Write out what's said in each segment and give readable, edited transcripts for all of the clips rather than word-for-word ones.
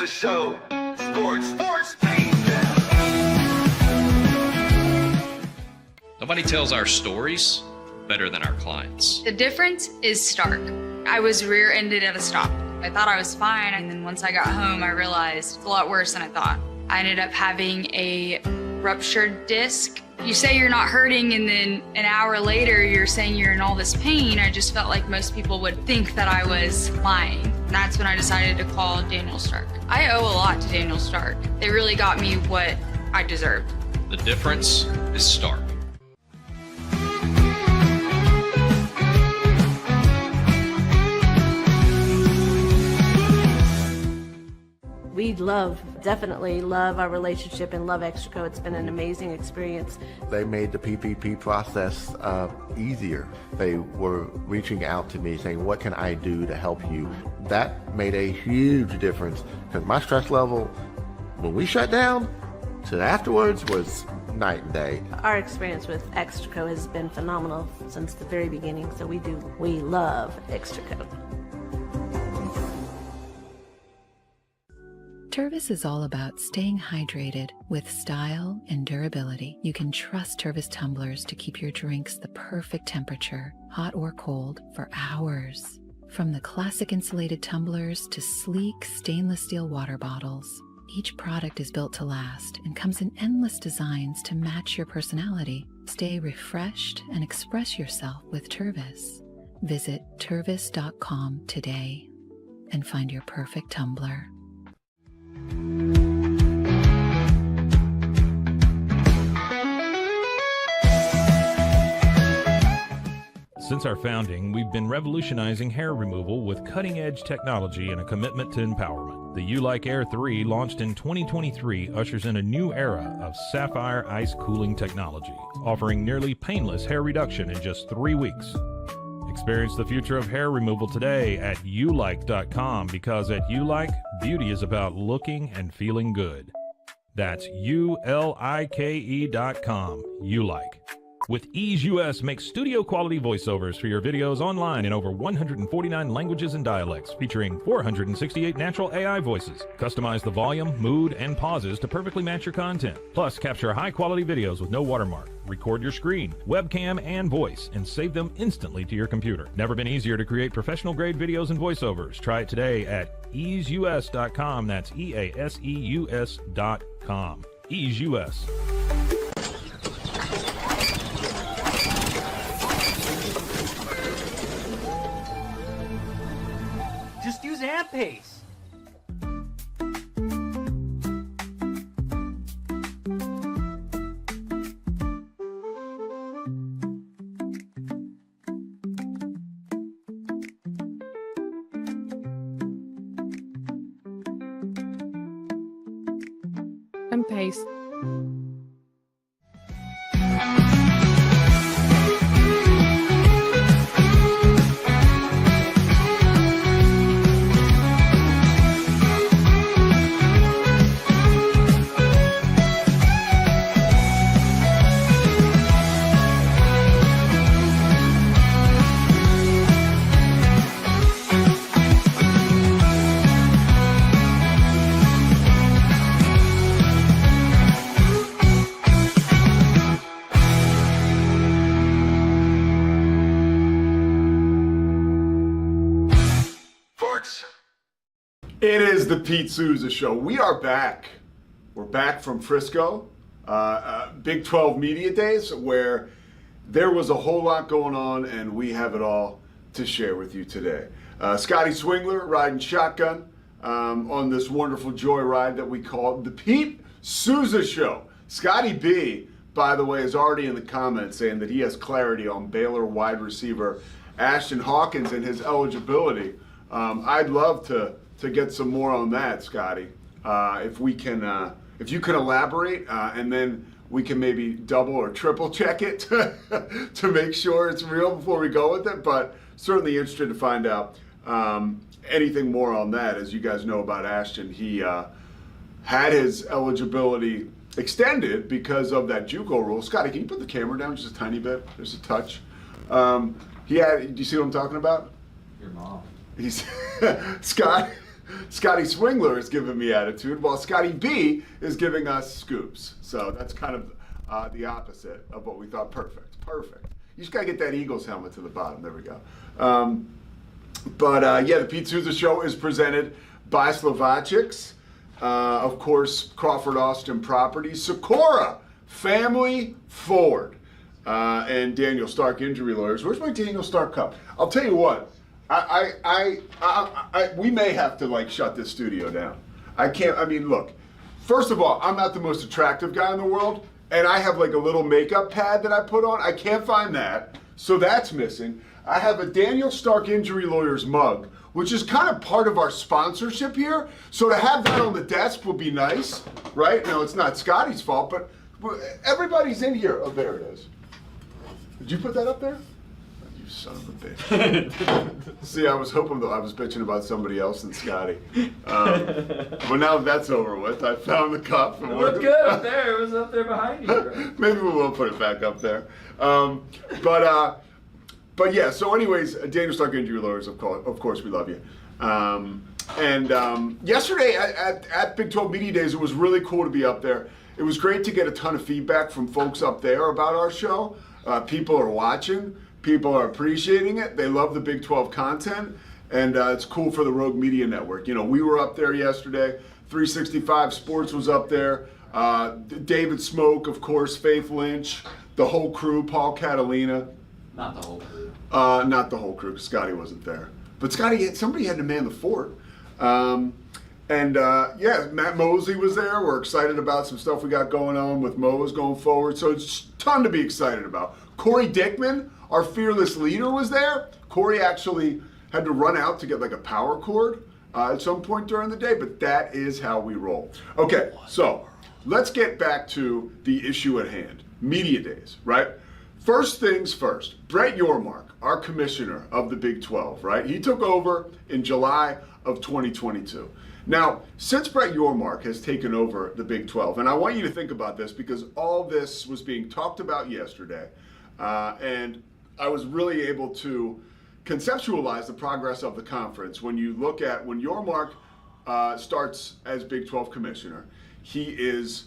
Sousa Show. Sports, Nobody tells our stories better than our clients. The difference is stark. I was rear-ended at a stop. I thought I was fine, and then once I got home, I realized it's a lot worse than I thought. I ended up having a ruptured disc. You say you're not hurting, and then an hour later, you're saying you're in all this pain. I just felt like most people would think that I was lying. And that's when I decided to call Daniel Stark. I owe a lot to Daniel Stark. They really got me what I deserved. The difference is stark. We definitely love our relationship and love Extraco. It's been an amazing experience. They made the PPP process easier. They were reaching out to me saying, what can I do to help you? That made a huge difference because my stress level, when we shut down, to afterwards was night and day. Our experience with Extraco has been phenomenal since the very beginning, so we love Extraco. Tervis is all about staying hydrated with style and durability. You can trust Tervis tumblers to keep your drinks the perfect temperature, hot or cold, for hours. From the classic insulated tumblers to sleek stainless steel water bottles, each product is built to last and comes in endless designs to match your personality. Stay refreshed and express yourself with Tervis. Visit tervis.com today and find your perfect tumbler. Since our founding, we've been revolutionizing hair removal with cutting-edge technology and a commitment to empowerment. The U-Like Air 3, launched in 2023, ushers in a new era of sapphire ice cooling technology, offering nearly painless hair reduction in just 3 weeks. Experience the future of hair removal today at ulike.com, because at Ulike, beauty is about looking and feeling good. That's ulike.com. Ulike. With Ease US, make studio quality voiceovers for your videos online in over 149 languages and dialects, featuring 468 natural AI voices. Customize the volume, mood, and pauses to perfectly match your content. Plus, capture high quality videos with no watermark. Record your screen, webcam, and voice, and save them instantly to your computer. Never been easier to create professional grade videos and voiceovers. Try it today at easeus.com. That's EASEUS.com. Ease US. Just use AMP-Pace. AMP-Pace. It is the Pete Sousa Show. We are back. We're back from Frisco, Big 12 Media Days, where there was a whole lot going on, and we have it all to share with you today. Scotty Swingler riding shotgun on this wonderful joyride that we call the Pete Sousa Show. Scotty B, by the way, is already in the comments saying that he has clarity on Baylor wide receiver Ashton Hawkins and his eligibility. I'd love to get some more on that, Scotty. If you can elaborate, and then we can maybe double or triple check it to make sure it's real before we go with it. But certainly interested to find out anything more on that. As you guys know about Ashton, he had his eligibility extended because of that JUCO rule. Scotty, can you put the camera down just a tiny bit? There's a touch. Do you see what I'm talking about? Your mom. He's Scott. Scotty Swingler is giving me attitude, while Scotty B is giving us scoops. So that's kind of the opposite of what we thought. Perfect. You just got to get that Eagles helmet to the bottom. There we go. Yeah, the Pete Sousa Show is presented by Slovacics. Of course, Crawford Austin Properties, Socorro Family Ford, and Daniel Stark Injury Lawyers. Where's my Daniel Stark cup? I'll tell you what. We may have to like shut this studio down. I can't. I mean, look. First of all, I'm not the most attractive guy in the world, and I have like a little makeup pad that I put on. I can't find that, so that's missing. I have a Daniel Stark Injury Lawyers mug, which is kind of part of our sponsorship here. So to have that on the desk would be nice, right? No, it's not Scotty's fault, but everybody's in here. Oh, there it is. Did you put that up there? You son of a bitch. See, I was hoping that I was bitching about somebody else than Scotty. But now that's over with. I found the cup. It looked good up there. It was up there behind you. Right? Maybe we will put it back up there. But yeah, so anyways, Daniel Stark Injury Lawyers, of course, we love you. Yesterday at Big 12 Media Days, it was really cool to be up there. It was great to get a ton of feedback from folks up there about our show. People are watching. People are appreciating it. They love the Big 12 content. And it's cool for the Rogue Media Network. You know, we were up there yesterday. 365 Sports was up there. David Smoke, of course, Faith Lynch, the whole crew, Paul Catalina. Not the whole crew. Not the whole crew, because Scotty wasn't there. But somebody had to man the fort. Yeah, Matt Mosley was there. We're excited about some stuff we got going on with Mo's going forward. So it's a ton to be excited about. Corey Dickman, our fearless leader, was there. Corey actually had to run out to get like a power cord at some point during the day, but that is how we roll. Okay, so let's get back to the issue at hand. Media days, right? First things first, Brett Yormark, our commissioner of the Big 12, right? He took over in July of 2022. Now, since Brett Yormark has taken over the Big 12, and I want you to think about this because all this was being talked about yesterday, and I was really able to conceptualize the progress of the conference. When you look at when Yormark starts as Big 12 commissioner, he is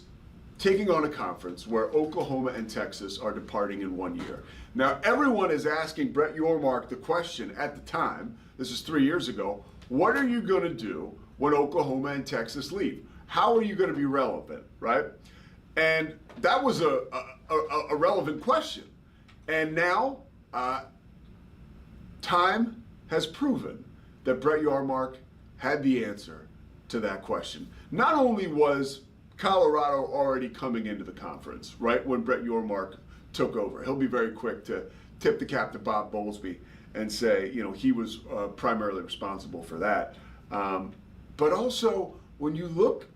taking on a conference where Oklahoma and Texas are departing in 1 year. Now, everyone is asking Brett Yormark the question at the time, this is 3 years ago, what are you going to do when Oklahoma and Texas leave? How are you going to be relevant, right? And that was a relevant question. And now, time has proven that Brett Yormark had the answer to that question. Not only was Colorado already coming into the conference, right, when Brett Yormark took over. He'll be very quick to tip the cap to Bob Bowlesby and say, you know, he was primarily responsible for that. But also, when you look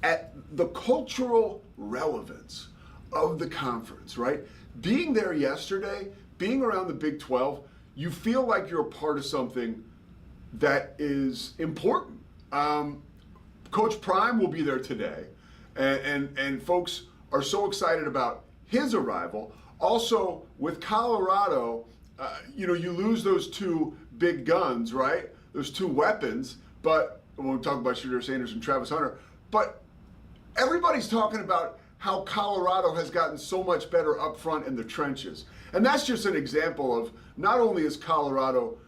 at the cultural relevance of the conference, right, being there yesterday, being around the Big 12, you feel like you're a part of something that is important. Coach Prime will be there today, and folks are so excited about his arrival. Also, with Colorado, you know, you lose those two big guns, right? Those two weapons, but when we talk about Shedeur Sanders and Travis Hunter, but everybody's talking about how Colorado has gotten so much better up front in the trenches. And that's just an example of not only is Colorado,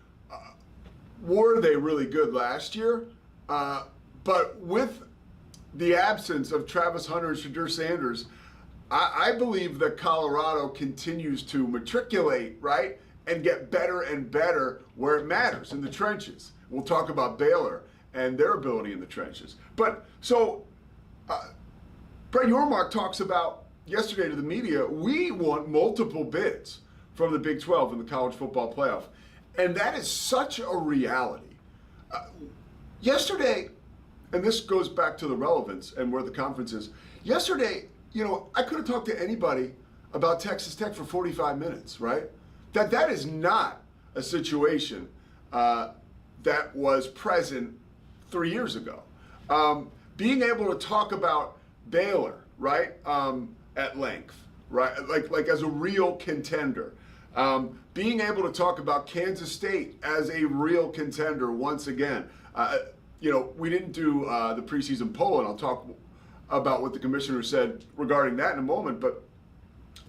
were they really good last year, but with the absence of Travis Hunter and Shedeur Sanders, I believe that Colorado continues to matriculate, right, and get better and better where it matters, in the trenches. We'll talk about Baylor and their ability in the trenches. But so Brett Yormark talks about yesterday to the media, we want multiple bids from the Big 12 in the college football playoff. And that is such a reality. Yesterday, and this goes back to the relevance and where the conference is. Yesterday, you know, I could have talked to anybody about Texas Tech for 45 minutes, right? That is not a situation that was present 3 years ago. Being able to talk about Baylor, right, at length, right, like as a real contender. Being able to talk about Kansas State as a real contender once again. we didn't do the preseason poll, and I'll talk about what the commissioner said regarding that in a moment, but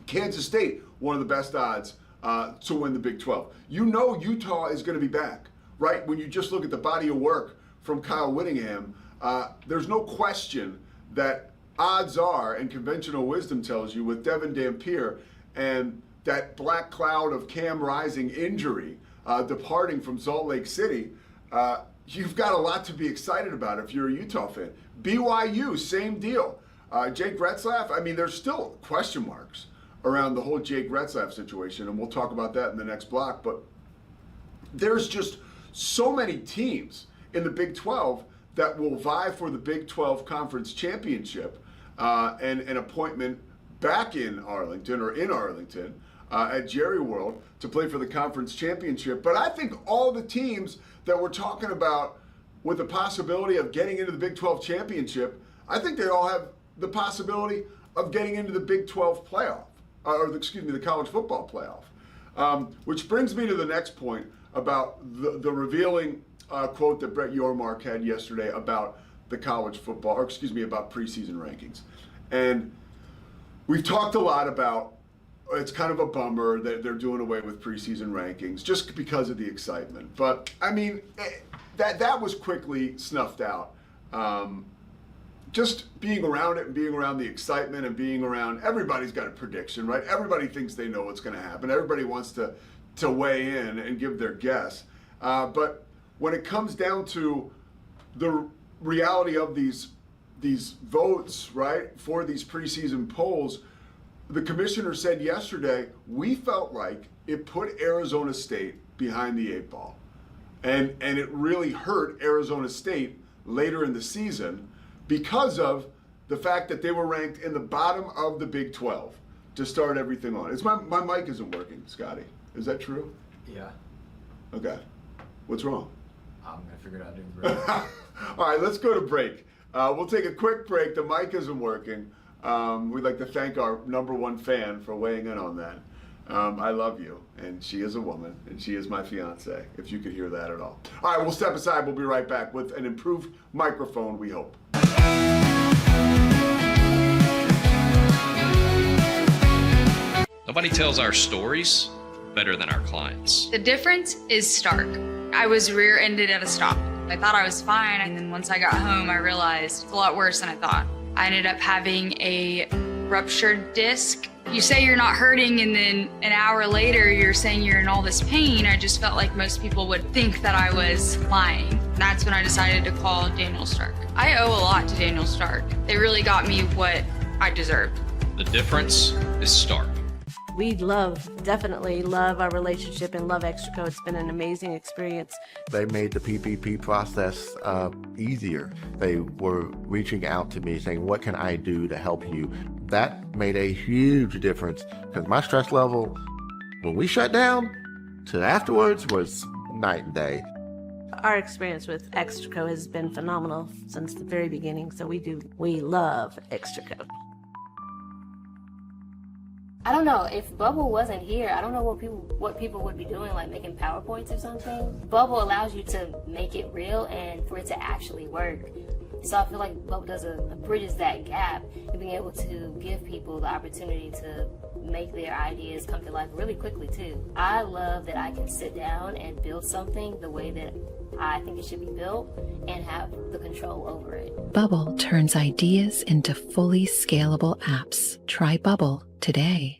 Kansas State, one of the best odds to win the Big 12. Utah is going to be back, right? When you just look at the body of work from Kyle Whittingham, there's no question that odds are, and conventional wisdom tells you, with Devin Dampier and that black cloud of Cam Rising injury departing from Salt Lake City, you've got a lot to be excited about if you're a Utah fan. BYU, same deal. Jake Retzlaff, I mean, there's still question marks around the whole Jake Retzlaff situation, and we'll talk about that in the next block, but there's just so many teams in the Big 12 that will vie for the Big 12 Conference Championship and an appointment back in Arlington at Jerry World to play for the Conference Championship. But I think all the teams that we're talking about with the possibility of getting into the Big 12 Championship, I think they all have the possibility of getting into the Big 12 playoff, the college football playoff. Which brings me to the next point about the revealing quote that Brett Yormark had yesterday about the college football, about preseason rankings. And we've talked a lot about, it's kind of a bummer that they're doing away with preseason rankings just because of the excitement. But I mean, that was quickly snuffed out. Just being around it and being around the excitement and being around, everybody's got a prediction, right? Everybody thinks they know what's going to happen. Everybody wants to weigh in and give their guess. But when it comes down to the reality of these votes, right, for these preseason polls, the commissioner said yesterday, we felt like it put Arizona State behind the 8 ball. And it really hurt Arizona State later in the season because of the fact that they were ranked in the bottom of the Big 12 to start everything on. My mic isn't working, Scotty. Is that true? Yeah. Okay. What's wrong? I'm going to figure it out during the break. All right, let's go to break. We'll take a quick break. The mic isn't working. We'd like to thank our #1 fan for weighing in on that. I love you, and she is a woman, and she is my fiance, if you could hear that at all. All right, we'll step aside. We'll be right back with an improved microphone, we hope. Nobody tells our stories better than our clients. The difference is stark. I was rear-ended at a stop. I thought I was fine, and then once I got home, I realized it's a lot worse than I thought. I ended up having a ruptured disc. You say you're not hurting, and then an hour later, you're saying you're in all this pain. I just felt like most people would think that I was lying. That's when I decided to call Daniel Stark. I owe a lot to Daniel Stark. They really got me what I deserved. The difference is stark. We definitely love our relationship and love Extraco. It's been an amazing experience. They made the PPP process easier. They were reaching out to me saying, what can I do to help you? That made a huge difference because my stress level, when we shut down to afterwards, was night and day. Our experience with Extraco has been phenomenal since the very beginning, so we love Extraco. I don't know, if Bubble wasn't here, I don't know what people would be doing, like making PowerPoints or something. Bubble allows you to make it real and for it to actually work. So I feel like Bubble bridges that gap and being able to give people the opportunity to make their ideas come to life really quickly too. I love that I can sit down and build something the way that I think it should be built and have the control over it. Bubble turns ideas into fully scalable apps. Try Bubble today.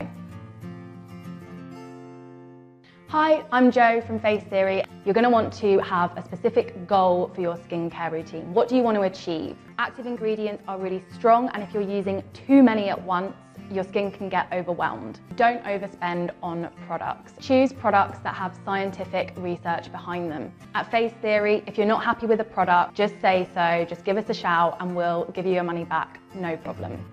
Hi, I'm Jo from Face Theory. You're going to want to have a specific goal for your skincare routine. What do you want to achieve? Active ingredients are really strong, and if you're using too many at once, your skin can get overwhelmed. Don't overspend on products. Choose products that have scientific research behind them. At Face Theory, if you're not happy with a product, just say so, just give us a shout and we'll give you your money back, no problem.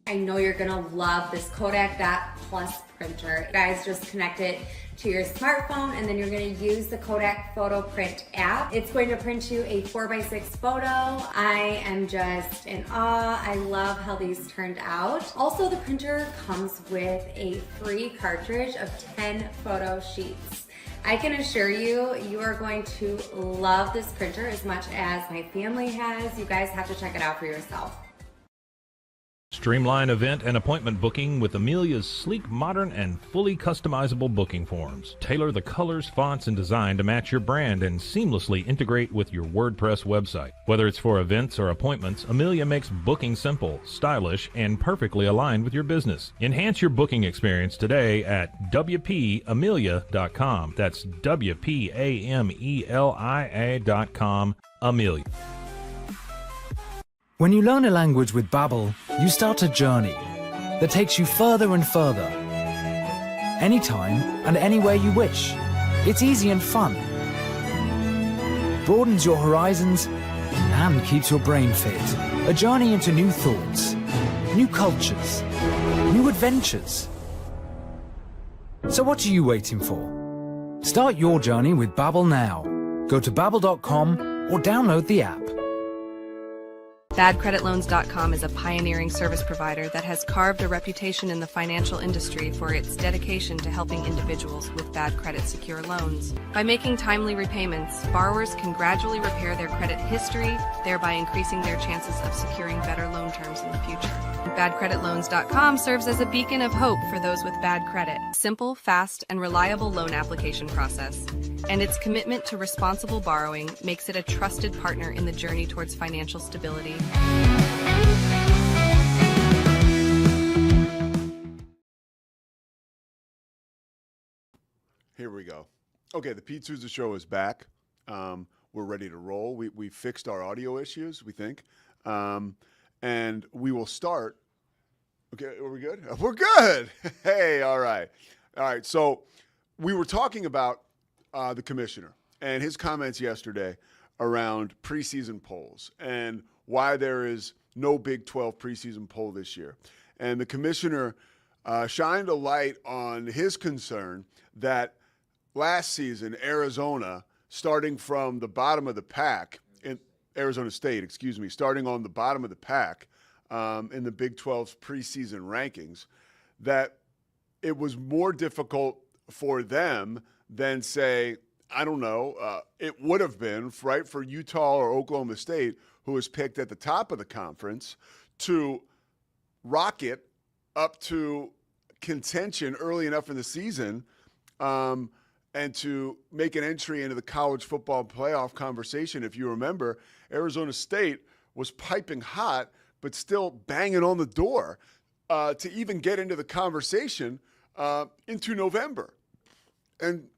I know you're gonna love this Kodak Dot Plus printer. You guys just connect it to your smartphone and then you're gonna use the Kodak Photo Print app. It's going to print you a 4x6 photo. I am just in awe. I love how these turned out. Also, the printer comes with a free cartridge of 10 photo sheets. I can assure you, you are going to love this printer as much as my family has. You guys have to check it out for yourself. Streamline event and appointment booking with Amelia's sleek, modern, and fully customizable booking forms. Tailor the colors, fonts, and design to match your brand and seamlessly integrate with your WordPress website. Whether it's for events or appointments, Amelia makes booking simple, stylish, and perfectly aligned with your business. Enhance your booking experience today at WPAmelia.com. That's WPAMELIA.com. Amelia. When you learn a language with Babbel, you start a journey that takes you further and further. Anytime and anywhere you wish. It's easy and fun. Broadens your horizons and keeps your brain fit. A journey into new thoughts, new cultures, new adventures. So what are you waiting for? Start your journey with Babbel now. Go to babbel.com or download the app. BadCreditLoans.com is a pioneering service provider that has carved a reputation in the financial industry for its dedication to helping individuals with bad credit secure loans. By making timely repayments, borrowers can gradually repair their credit history, thereby increasing their chances of securing better loan terms in the future. BadCreditLoans.com serves as a beacon of hope for those with bad credit. Simple, fast, and reliable loan application process. And its commitment to responsible borrowing makes it a trusted partner in the journey towards financial stability. Here we go. Okay, the Pete Sousa Show is back. We're ready to roll. We fixed our audio issues, we think. And we will start. Okay, are we good? We're good. Hey, all right. All right, so we were talking about the commissioner and his comments yesterday around preseason polls and why there is no Big 12 preseason poll this year. And the commissioner shined a light on his concern that last season, Arizona, starting from the bottom of the pack, in Arizona State, starting on the bottom of the pack in the Big 12's preseason rankings, that it was more difficult for them than, say, I don't know, it would have been, right, for Utah or Oklahoma State, who was picked at the top of the conference, to rocket up to contention early enough in the season and to make an entry into the college football playoff conversation. If you remember, Arizona State was piping hot, but still banging on the door to even get into the conversation into November. And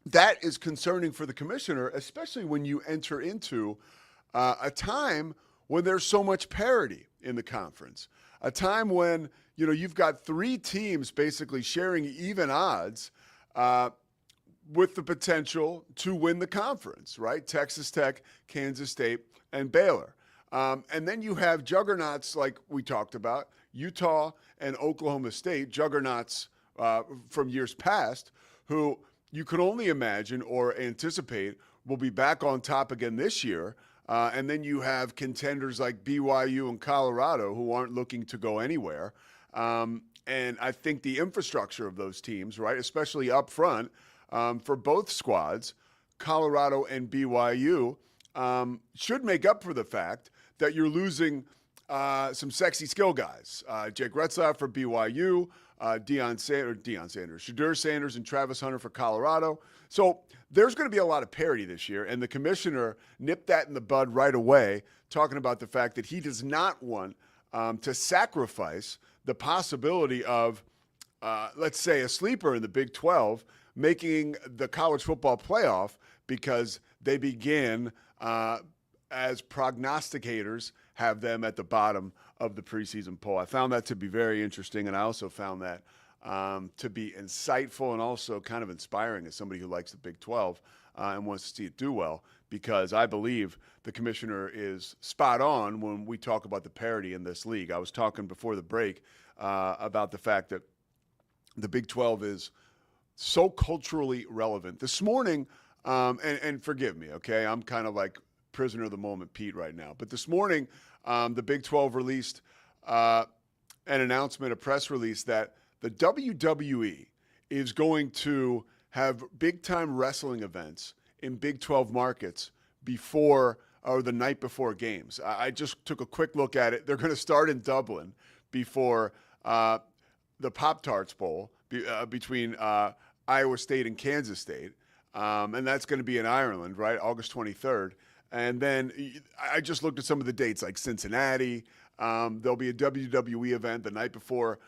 that is concerning for the commissioner, especially when you enter into a time when there's so much parity in the conference, a time when, you know, you've got three teams basically sharing even odds with the potential to win the conference, right? Texas Tech, Kansas State, and Baylor. And then you have juggernauts like we talked about, Utah and Oklahoma State, juggernauts from years past, who you could only imagine or anticipate will be back on top again this year. And then you have contenders like BYU and Colorado who aren't looking to go anywhere. And I think the infrastructure of those teams, right, especially up front for both squads, Colorado and BYU, should make up for the fact that you're losing some sexy skill guys. Jake Retzlaff for BYU, Shadur Sanders and Travis Hunter for Colorado. So there's going to be a lot of parity this year, and the commissioner nipped that in the bud right away, talking about the fact that he does not want to sacrifice the possibility of, let's say, a sleeper in the Big 12 making the college football playoff because they begin, as prognosticators, have them at the bottom of the preseason poll. I found that to be very interesting, and I also found that to be insightful and also kind of inspiring as somebody who likes the Big 12 and wants to see it do well, because I believe the commissioner is spot on when we talk about the parity in this league. I was talking before the break about the fact that the Big 12 is so culturally relevant. This morning, and forgive me, okay, I'm kind of like prisoner of the moment Pete right now, but this morning the Big 12 released an announcement, a press release, that the WWE is going to have big-time wrestling events in Big 12 markets before or the night before games. I just took a quick look at it. They're going to start in Dublin before the Pop-Tarts Bowl between Iowa State and Kansas State. And that's going to be in Ireland, right? August 23rd. And then I just looked at some of the dates, like Cincinnati. There'll be a WWE event the night before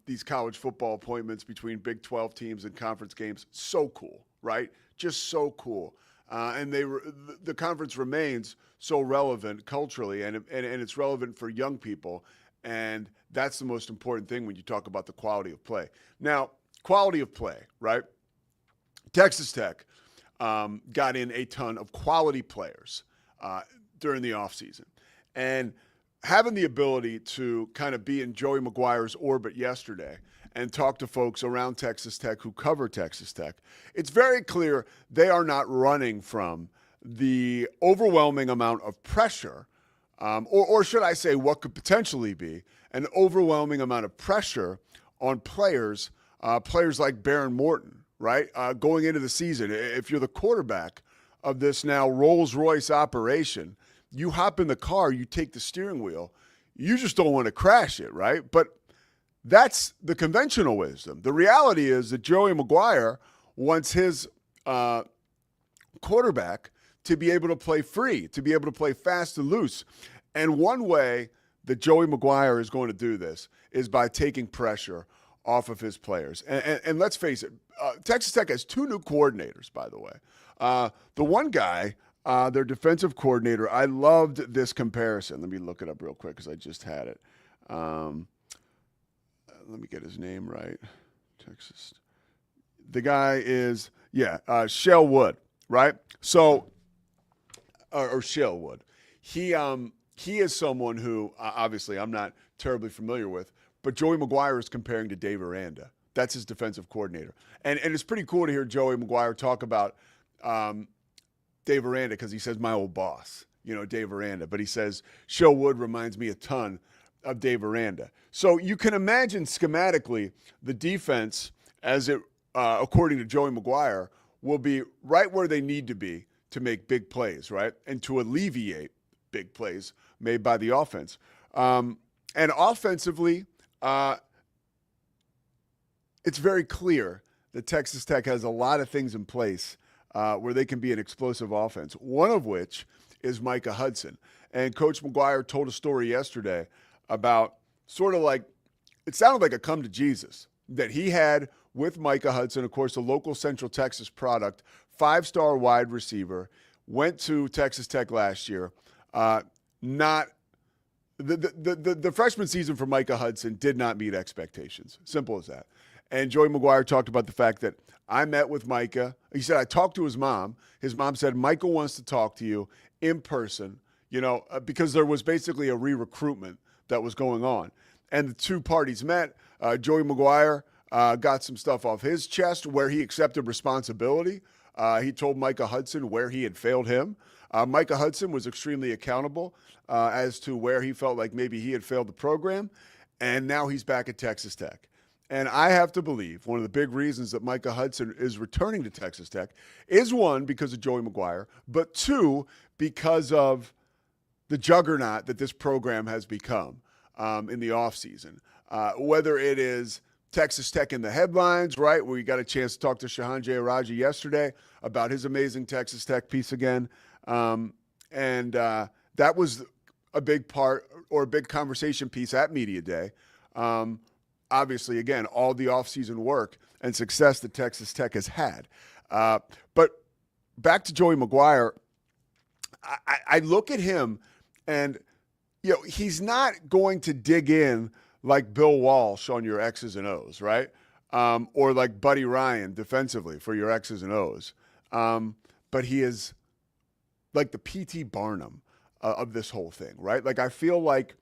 these college football appointments between Big 12 teams and conference games. So cool, right? Just so cool. And the conference remains so relevant culturally, and it's relevant for young people. And that's the most important thing when you talk about the quality of play. Now, quality of play, right? Texas Tech got in a ton of quality players during the offseason. And having the ability to kind of be in Joey McGuire's orbit yesterday and talk to folks around Texas Tech who cover Texas Tech, it's very clear they are not running from the overwhelming amount of pressure, or should I say what could potentially be an overwhelming amount of pressure on players like Baron Morton, right? Going into the season, if you're the quarterback of this now Rolls-Royce operation, you hop in the car, you take the steering wheel, you just don't want to crash it, right? But that's the conventional wisdom. The reality is that Joey McGuire wants his quarterback to be able to play free, to be able to play fast and loose. And one way that Joey McGuire is going to do this is by taking pressure off of his players. And let's face it, Texas Tech has two new coordinators, by the way. The one guy, their defensive coordinator, I loved this comparison. Let me look it up real quick because I just had it. Let me get his name right. Texas. The guy is, Shell Wood, right? So, or Shell Wood. He is someone who, obviously, I'm not terribly familiar with, but Joey McGuire is comparing to Dave Aranda. That's his defensive coordinator. And it's pretty cool to hear Joey McGuire talk about Dave Aranda because he says my old boss, Dave Aranda. But he says Shell Wood reminds me a ton of Dave Aranda. So you can imagine schematically the defense, as it according to Joey McGuire, will be right where they need to be to make big plays, right? And to alleviate big plays made by the offense. And offensively, it's very clear that Texas Tech has a lot of things in place where they can be an explosive offense, one of which is Micah Hudson. And Coach McGuire told a story yesterday about sort of like, it sounded like a come to Jesus that he had with Micah Hudson, of course, a local Central Texas product, 5-star wide receiver, went to Texas Tech last year. The freshman season for Micah Hudson did not meet expectations. Simple as that. And Joey McGuire talked about the fact that I met with Micah. He said, I talked to his mom. His mom said, Micah wants to talk to you in person, because there was basically a re-recruitment that was going on. And the two parties met. Joey McGuire got some stuff off his chest where he accepted responsibility. He told Micah Hudson where he had failed him. Micah Hudson was extremely accountable as to where he felt like maybe he had failed the program. And now he's back at Texas Tech. And I have to believe one of the big reasons that Micah Hudson is returning to Texas Tech is, one, because of Joey McGuire, but two, because of the juggernaut that this program has become in the offseason. Whether it is Texas Tech in the headlines, right, where we got a chance to talk to Shahan Jayaraji yesterday about his amazing Texas Tech piece again. And that was a big part or a big conversation piece at Media Day. Obviously, again, all the offseason work and success that Texas Tech has had. But back to Joey McGuire, I look at him and, he's not going to dig in like Bill Walsh on your X's and O's, right? Or like Buddy Ryan defensively for your X's and O's. But he is like the P.T. Barnum of this whole thing, right? Like, I feel like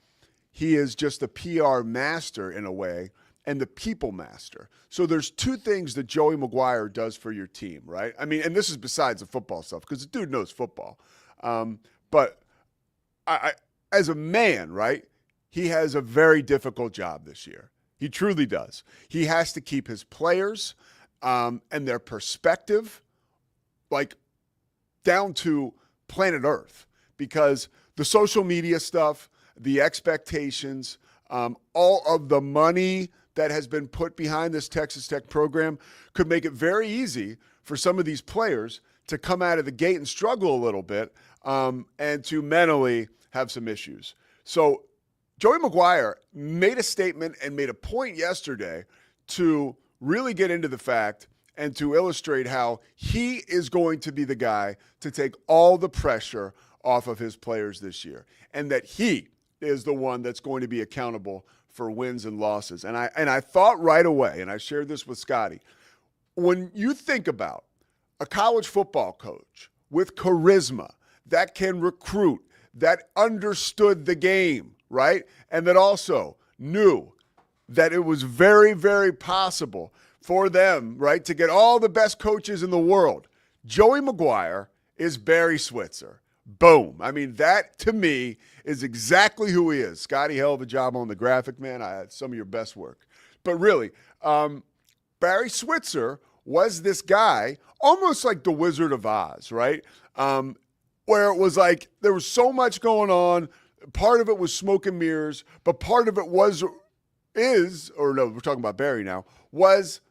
he is just a PR master in a way and the people master. So there's two things that Joey McGuire does for your team, right? I mean, and this is besides the football stuff because the dude knows football. But I, as a man, right, he has a very difficult job this year. He truly does. He has to keep his players and their perspective, like down to planet Earth, because the social media stuff, the expectations, all of the money that has been put behind this Texas Tech program could make it very easy for some of these players to come out of the gate and struggle a little bit, and to mentally have some issues. So Joey McGuire made a statement and made a point yesterday to really get into the fact and to illustrate how he is going to be the guy to take all the pressure off of his players this year, and that he is the one that's going to be accountable for wins and losses. And I thought right away, and I shared this with Scotty, when you think about a college football coach with charisma that can recruit, that understood the game, right? And that also knew that it was very, very possible for them, right, to get all the best coaches in the world. Joey McGuire is Barry Switzer. Boom. I mean, that to me is exactly who he is. Scotty, hell of a job on the graphic, man. I had some of your best work. But really, Barry Switzer was this guy, almost like the Wizard of Oz, right? Where it was like there was so much going on. Part of it was smoke and mirrors, but part of it we're talking about Barry now, was,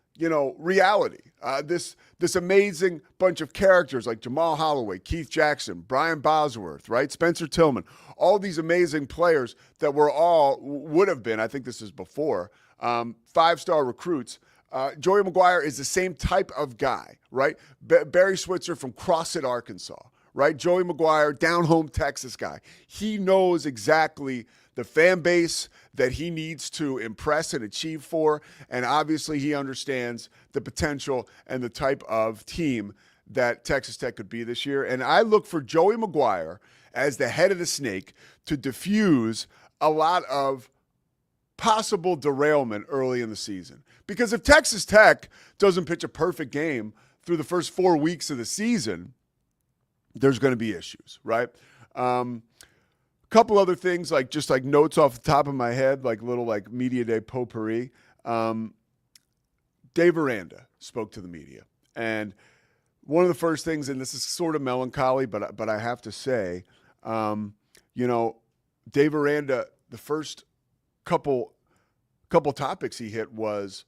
reality. This amazing bunch of characters like Jamal Holloway, Keith Jackson, Brian Bosworth, right? Spencer Tillman, all these amazing players that would have been, I think this is before, 5-star recruits. Joey McGuire is the same type of guy, right? Barry Switzer from Crossett, Arkansas, right? Joey McGuire, down home Texas guy. He knows exactly the fan base that he needs to impress and achieve for, and obviously he understands the potential and the type of team that Texas Tech could be this year. And I look for Joey McGuire as the head of the snake to diffuse a lot of possible derailment early in the season. Because if Texas Tech doesn't pitch a perfect game through the first 4 weeks of the season, there's going to be issues, right? Couple other things, like notes off the top of my head, like little media day potpourri. Dave Aranda spoke to the media, and one of the first things, and this is sort of melancholy, but I have to say, Dave Aranda, the first couple topics he hit was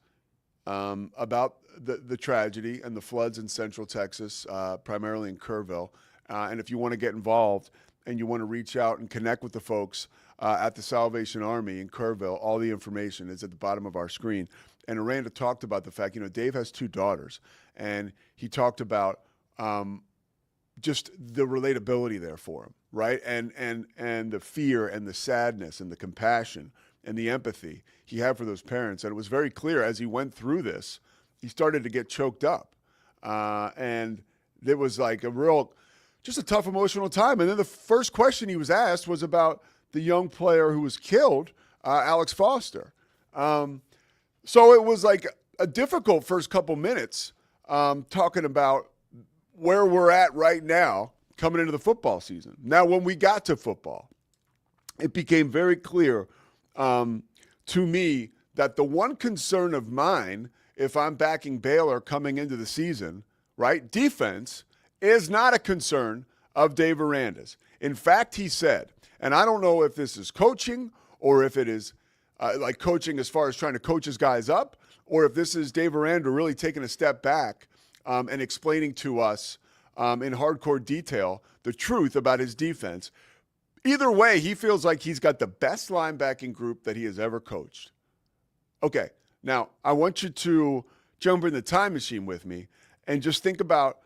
about the tragedy and the floods in Central Texas, primarily in Kerrville, and if you want to get involved and you want to reach out and connect with the folks at the Salvation Army in Kerrville, all the information is at the bottom of our screen. And Aranda talked about the fact, Dave has 2 daughters, and he talked about just the relatability there for him, right? And the fear and the sadness and the compassion and the empathy he had for those parents. And it was very clear as he went through this, he started to get choked up. And it was like just a tough emotional time. And then the first question he was asked was about the young player who was killed, Alex Foster. So it was like a difficult first couple minutes talking about where we're at right now coming into the football season. Now, when we got to football, it became very clear to me that the one concern of mine, if I'm backing Baylor coming into the season, right, defense, is not a concern of Dave Aranda's. In fact, he said, and I don't know if this is coaching or if it is like coaching as far as trying to coach his guys up, or if this is Dave Aranda really taking a step back and explaining to us in hardcore detail the truth about his defense. Either way, he feels like he's got the best linebacking group that he has ever coached. Okay, now I want you to jump in the time machine with me and just think about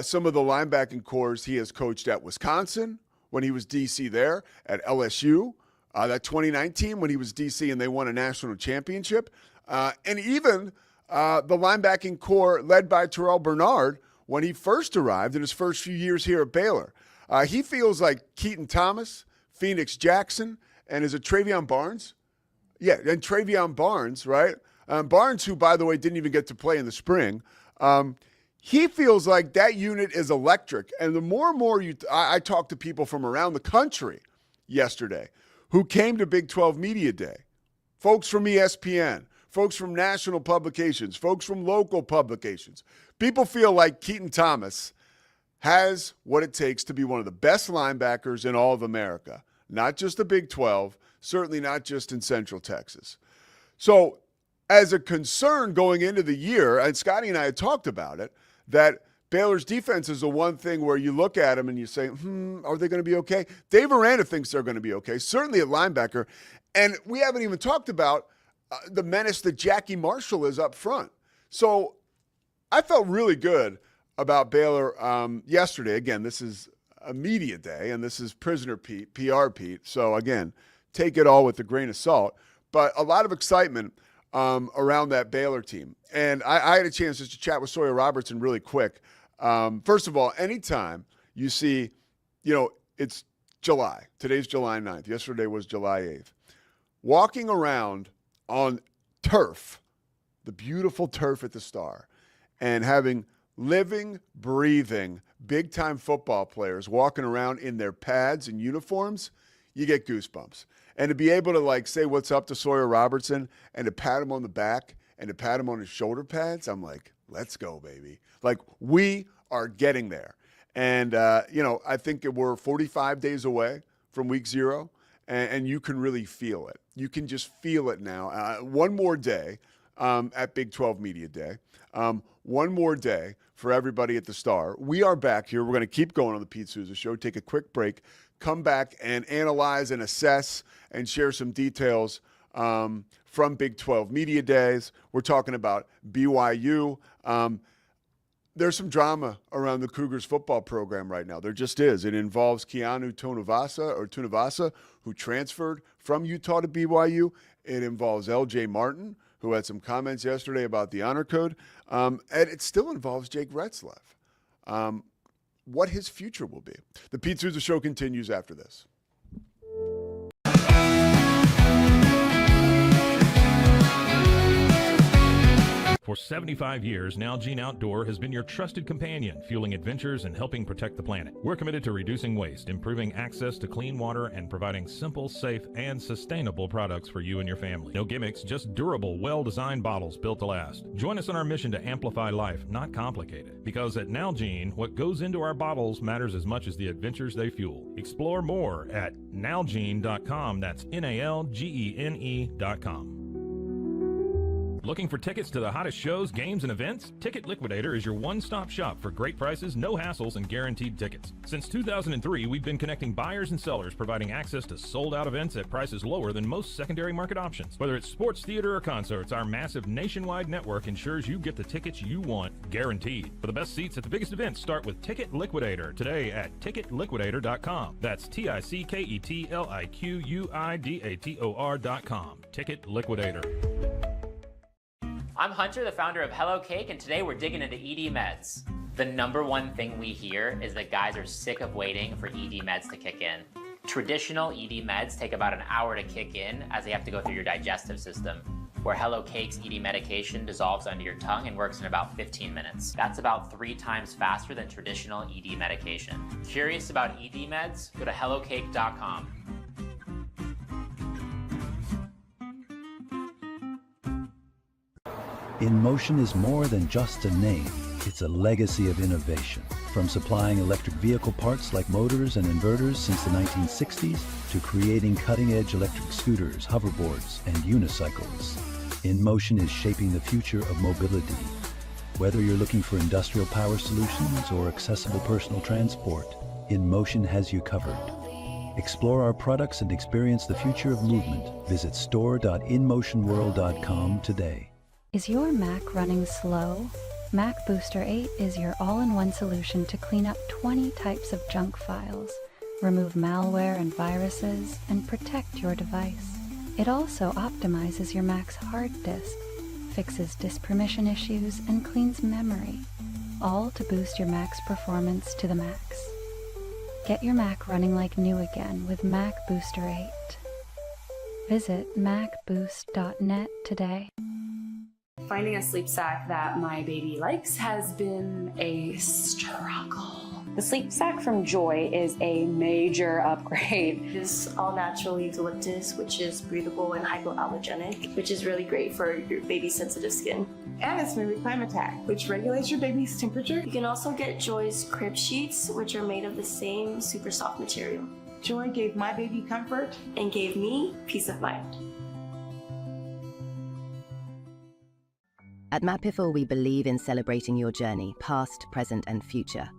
some of the linebacking cores he has coached at Wisconsin when he was DC there, at LSU, that 2019 when he was DC and they won a national championship, and even the linebacking core led by Terrell Bernard when he first arrived in his first few years here at Baylor. He feels like Keaton Thomas, Phoenix Jackson, and is it Travion Barnes? Yeah, and Travion Barnes, right? Barnes, who, by the way, didn't even get to play in the spring. He feels like that unit is electric. And the more and more I talked to people from around the country yesterday who came to Big 12 Media Day, folks from ESPN, folks from national publications, folks from local publications. People feel like Keaton Thomas has what it takes to be one of the best linebackers in all of America, not just the Big 12, certainly not just in Central Texas. So as a concern going into the year, and Scotty and I had talked about it, that Baylor's defense is the one thing where you look at them and you say, are they going to be okay? Dave Aranda thinks they're going to be okay, certainly at linebacker. And we haven't even talked about the menace that Jackie Marshall is up front. So I felt really good about Baylor yesterday. Again, this is a media day, and this is Prisoner Pete, PR Pete. So, again, take it all with a grain of salt. But a lot of excitement around that Baylor team. And I had a chance just to chat with Sawyer Robertson really quick. First of all, anytime you see, it's July. Today's July 9th. Yesterday was July 8th. Walking around on turf, the beautiful turf at the Star, and having living, breathing, big-time football players walking around in their pads and uniforms, you get goosebumps. And to be able to, say what's up to Sawyer Robertson and to pat him on the back and to pat him on his shoulder pads, I'm like, let's go, baby. We are getting there. And, I think we're 45 days away from week 0, and you can really feel it. You can just feel it now. One more day at Big 12 Media Day. One more day for everybody at the Star. We are back here. We're going to keep going on the Pete Sousa Show, take a quick break, come back and analyze and assess and share some details from Big 12 Media Days. We're talking about BYU. There's some drama around the Cougars football program right now. There just is. It involves Keanu Tunavasa, who transferred from Utah to BYU. It involves L.J. Martin, who had some comments yesterday about the honor code. And it still involves Jake Retzlaff. What his future will be. The Pete Sousa Show continues after this. For 75 years, Nalgene Outdoor has been your trusted companion, fueling adventures and helping protect the planet. We're committed to reducing waste, improving access to clean water, and providing simple, safe, and sustainable products for you and your family. No gimmicks, just durable, well-designed bottles built to last. Join us in our mission to amplify life, not complicate it. Because at Nalgene, what goes into our bottles matters as much as the adventures they fuel. Explore more at nalgene.com. That's NALGENE.com. Looking for tickets to the hottest shows, games, and events? Ticket Liquidator is your one-stop shop for great prices, no hassles, and guaranteed tickets. Since 2003, we've been connecting buyers and sellers, providing access to sold-out events at prices lower than most secondary market options. Whether it's sports, theater, or concerts, our massive nationwide network ensures you get the tickets you want, guaranteed. For the best seats at the biggest events, start with Ticket Liquidator today at ticketliquidator.com. That's TICKETLIQUIDATOR.com. Ticket Liquidator. I'm Hunter, the founder of Hello Cake, and today we're digging into ED meds. The number one thing we hear is that guys are sick of waiting for ED meds to kick in. Traditional ED meds take about an hour to kick in as they have to go through your digestive system, where Hello Cake's ED medication dissolves under your tongue and works in about 15 minutes. That's about 3 times faster than traditional ED medication. Curious about ED meds? Go to hellocake.com. InMotion is more than just a name. It's a legacy of innovation. From supplying electric vehicle parts like motors and inverters since the 1960s to creating cutting-edge electric scooters, hoverboards, and unicycles, InMotion is shaping the future of mobility. Whether you're looking for industrial power solutions or accessible personal transport, InMotion has you covered. Explore our products and experience the future of movement. Visit store.inmotionworld.com today. Is your Mac running slow? Mac Booster 8 is your all-in-one solution to clean up 20 types of junk files, remove malware and viruses, and protect your device. It also optimizes your Mac's hard disk, fixes disk permission issues, and cleans memory, all to boost your Mac's performance to the max. Get your Mac running like new again with Mac Booster 8. Visit macboost.net today. Finding a sleep sack that my baby likes has been a struggle. The sleep sack from Joy is a major upgrade. It is all natural eucalyptus, which is breathable and hypoallergenic, which is really great for your baby's sensitive skin. And it's Movie Climatech, which regulates your baby's temperature. You can also get Joy's crib sheets, which are made of the same super soft material. Joy gave my baby comfort and gave me peace of mind. At Mapiful, we believe in celebrating your journey, past, present, and future.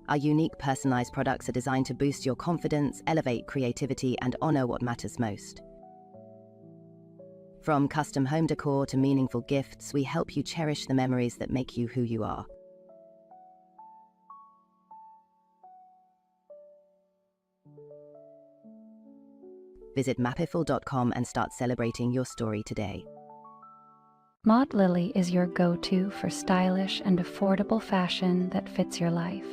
Our unique personalized products are designed to boost your confidence, elevate creativity, and honor what matters most. From custom home decor to meaningful gifts, we help you cherish the memories that make you who you are. Visit mapiful.com and start celebrating your story today. Maud Lily is your go-to for stylish and affordable fashion that fits your life.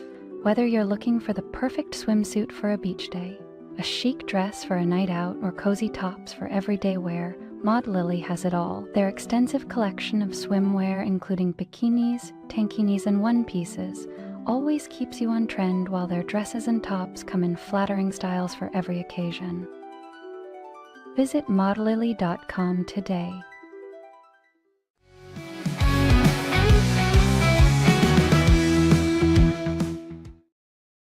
Whether you're looking for the perfect swimsuit for a beach day, a chic dress for a night out, or cozy tops for everyday wear, Maud Lily has it all. Their extensive collection of swimwear, including bikinis, tankinis, and one-pieces, always keeps you on trend, while their dresses and tops come in flattering styles for every occasion. Visit maudlily.com today.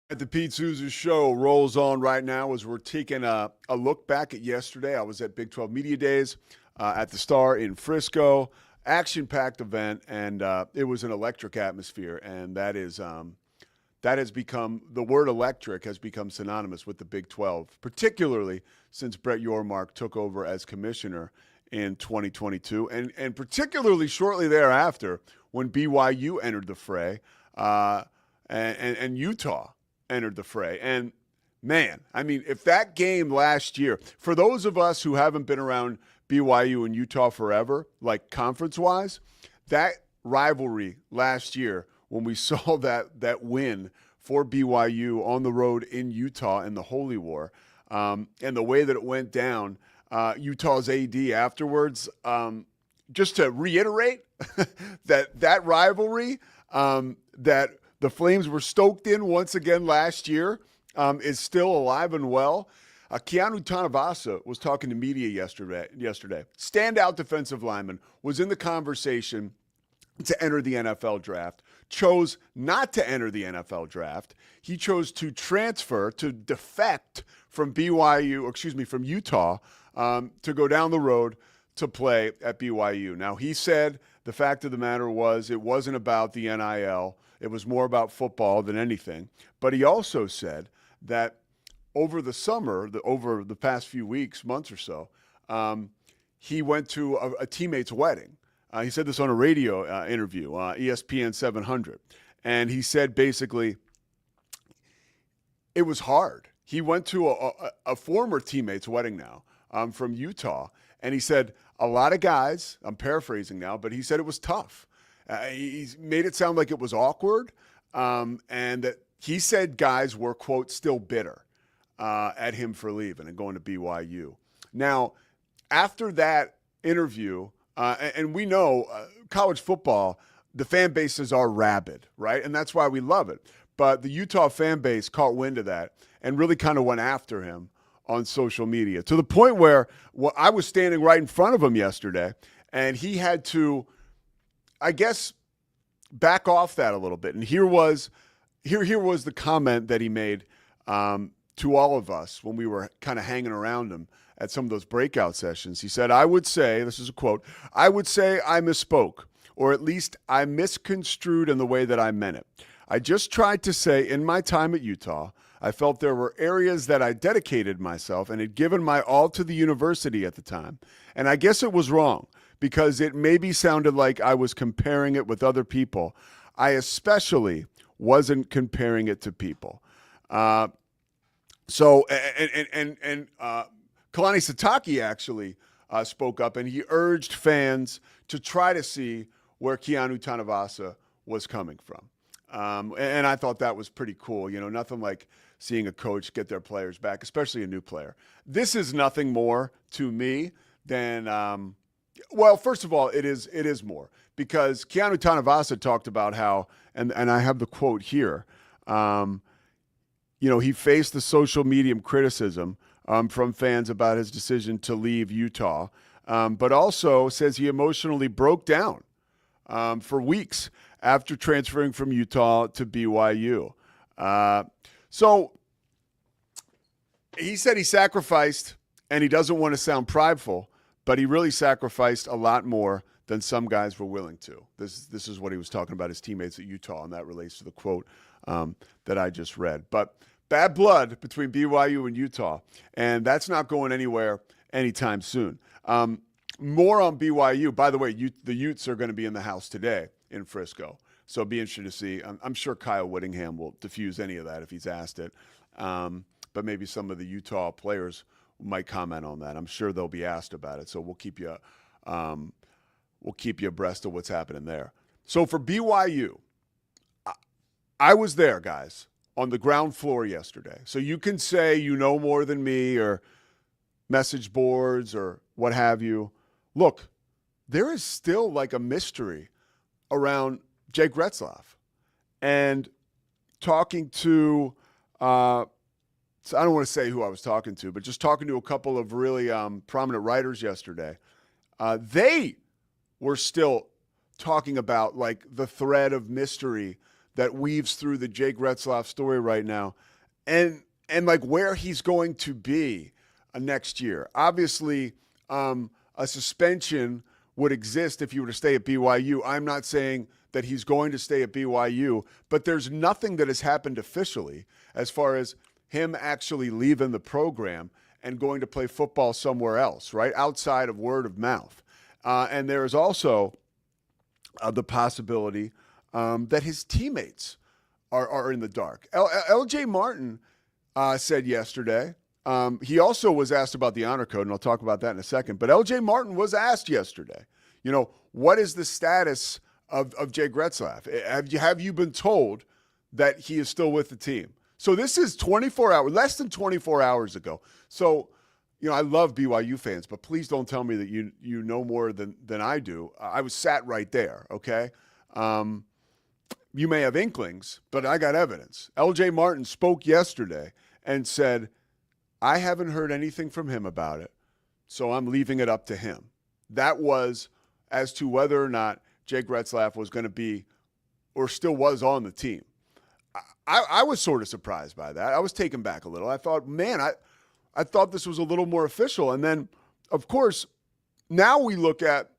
The Pete Sousa Show rolls on right now as we're taking a look back at yesterday. I was at Big 12 Media Days at the Star in Frisco. Action-packed event, and it was an electric atmosphere, and that has become, the word electric has become synonymous with the Big 12, particularly since Brett Yormark took over as commissioner in 2022, and particularly shortly thereafter when BYU entered the fray and Utah entered the fray. And man, I mean, if that game last year, for those of us who haven't been around BYU and Utah forever, like conference-wise, that rivalry last year when we saw that win for BYU on the road in Utah in the Holy War, and the way that it went down, Utah's AD afterwards, just to reiterate that rivalry that the Flames were stoked in once again last year is still alive and well. Keanu Tanavasa was talking to media yesterday. Standout defensive lineman, was in the conversation to enter the NFL draft, chose not to enter the NFL draft. He chose to transfer, to defect from from Utah, to go down the road to play at BYU. Now, he said the fact of the matter was it wasn't about the NIL. It was more about football than anything. But he also said that over the summer, over the past few weeks, months or so, he went to a teammate's wedding. He said this on a radio interview, ESPN 700. And he said basically it was hard. He went to a former teammate's wedding now from Utah. And he said a lot of guys, I'm paraphrasing now, but he said it was tough. He made it sound like it was awkward, and that he said guys were, quote, still bitter at him for leaving and going to BYU. Now, after that interview, and we know college football, the fan bases are rabid, right? And that's why we love it. But the Utah fan base caught wind of that and really kind of went after him on social media, to the point where I was standing right in front of him yesterday, and he had to, I guess, back off that a little bit. And here was the comment that he made to all of us when we were kind of hanging around him at some of those breakout sessions. He said, I would say, this is a quote, I would say I misspoke, or at least I misconstrued in the way that I meant it. I just tried to say in my time at Utah, I felt there were areas that I dedicated myself and had given my all to the university at the time. And I guess it was wrong, because it maybe sounded like I was comparing it with other people. I especially wasn't comparing it to people. Kalani Sitake actually spoke up, and he urged fans to try to see where Keanu Tanavasa was coming from. And I thought that was pretty cool. You know, nothing like seeing a coach get their players back, especially a new player. This is nothing more to me than well, first of all, it is more, because Keanu Tanavasa talked about how, and I have the quote here, He faced the social media criticism from fans about his decision to leave Utah, but also says he emotionally broke down for weeks after transferring from Utah to BYU. So he said he sacrificed, and he doesn't want to sound prideful, but he really sacrificed a lot more than some guys were willing to. This is what he was talking about his teammates at Utah, and that relates to the quote that I just read. But bad blood between BYU and Utah, and that's not going anywhere anytime soon. More on BYU. By the way, the Utes are going to be in the house today in Frisco, so it'll be interesting to see. I'm sure Kyle Whittingham will diffuse any of that if he's asked it, but maybe some of the Utah players might comment on that. I'm sure they'll be asked about it, so we'll keep you abreast of what's happening there. So for BYU, I was there, guys, on the ground floor yesterday. So you can say you know more than me or message boards or what have you. Look, there is still like a mystery around Jake Retzlaff. And talking to, so I don't want to say who I was talking to, but just talking to a couple of really prominent writers yesterday, they were still talking about like the thread of mystery that weaves through the Jake Retzlaff story right now, and like where he's going to be next year. Obviously, a suspension would exist if he were to stay at BYU. I'm not saying that he's going to stay at BYU, but there's nothing that has happened officially as far as him actually leaving the program and going to play football somewhere else, right, outside of word of mouth. And there is also the possibility that his teammates are in the dark. L.J. Martin said yesterday, he also was asked about the honor code, and I'll talk about that in a second, but L.J. Martin was asked yesterday, what is the status of Jake Retzlaff? Have you been told that he is still with the team? So this is 24 hours, less than 24 hours ago. So, I love BYU fans, but please don't tell me that you know more than I do. I was sat right there, okay? You may have inklings, but I got evidence. L.J. Martin spoke yesterday and said, I haven't heard anything from him about it, so I'm leaving it up to him. That was as to whether or not Jake Retzlaff was going to be or still was on the team. I was sort of surprised by that. I was taken back a little. I thought, man, I thought this was a little more official. And then, of course, now we look at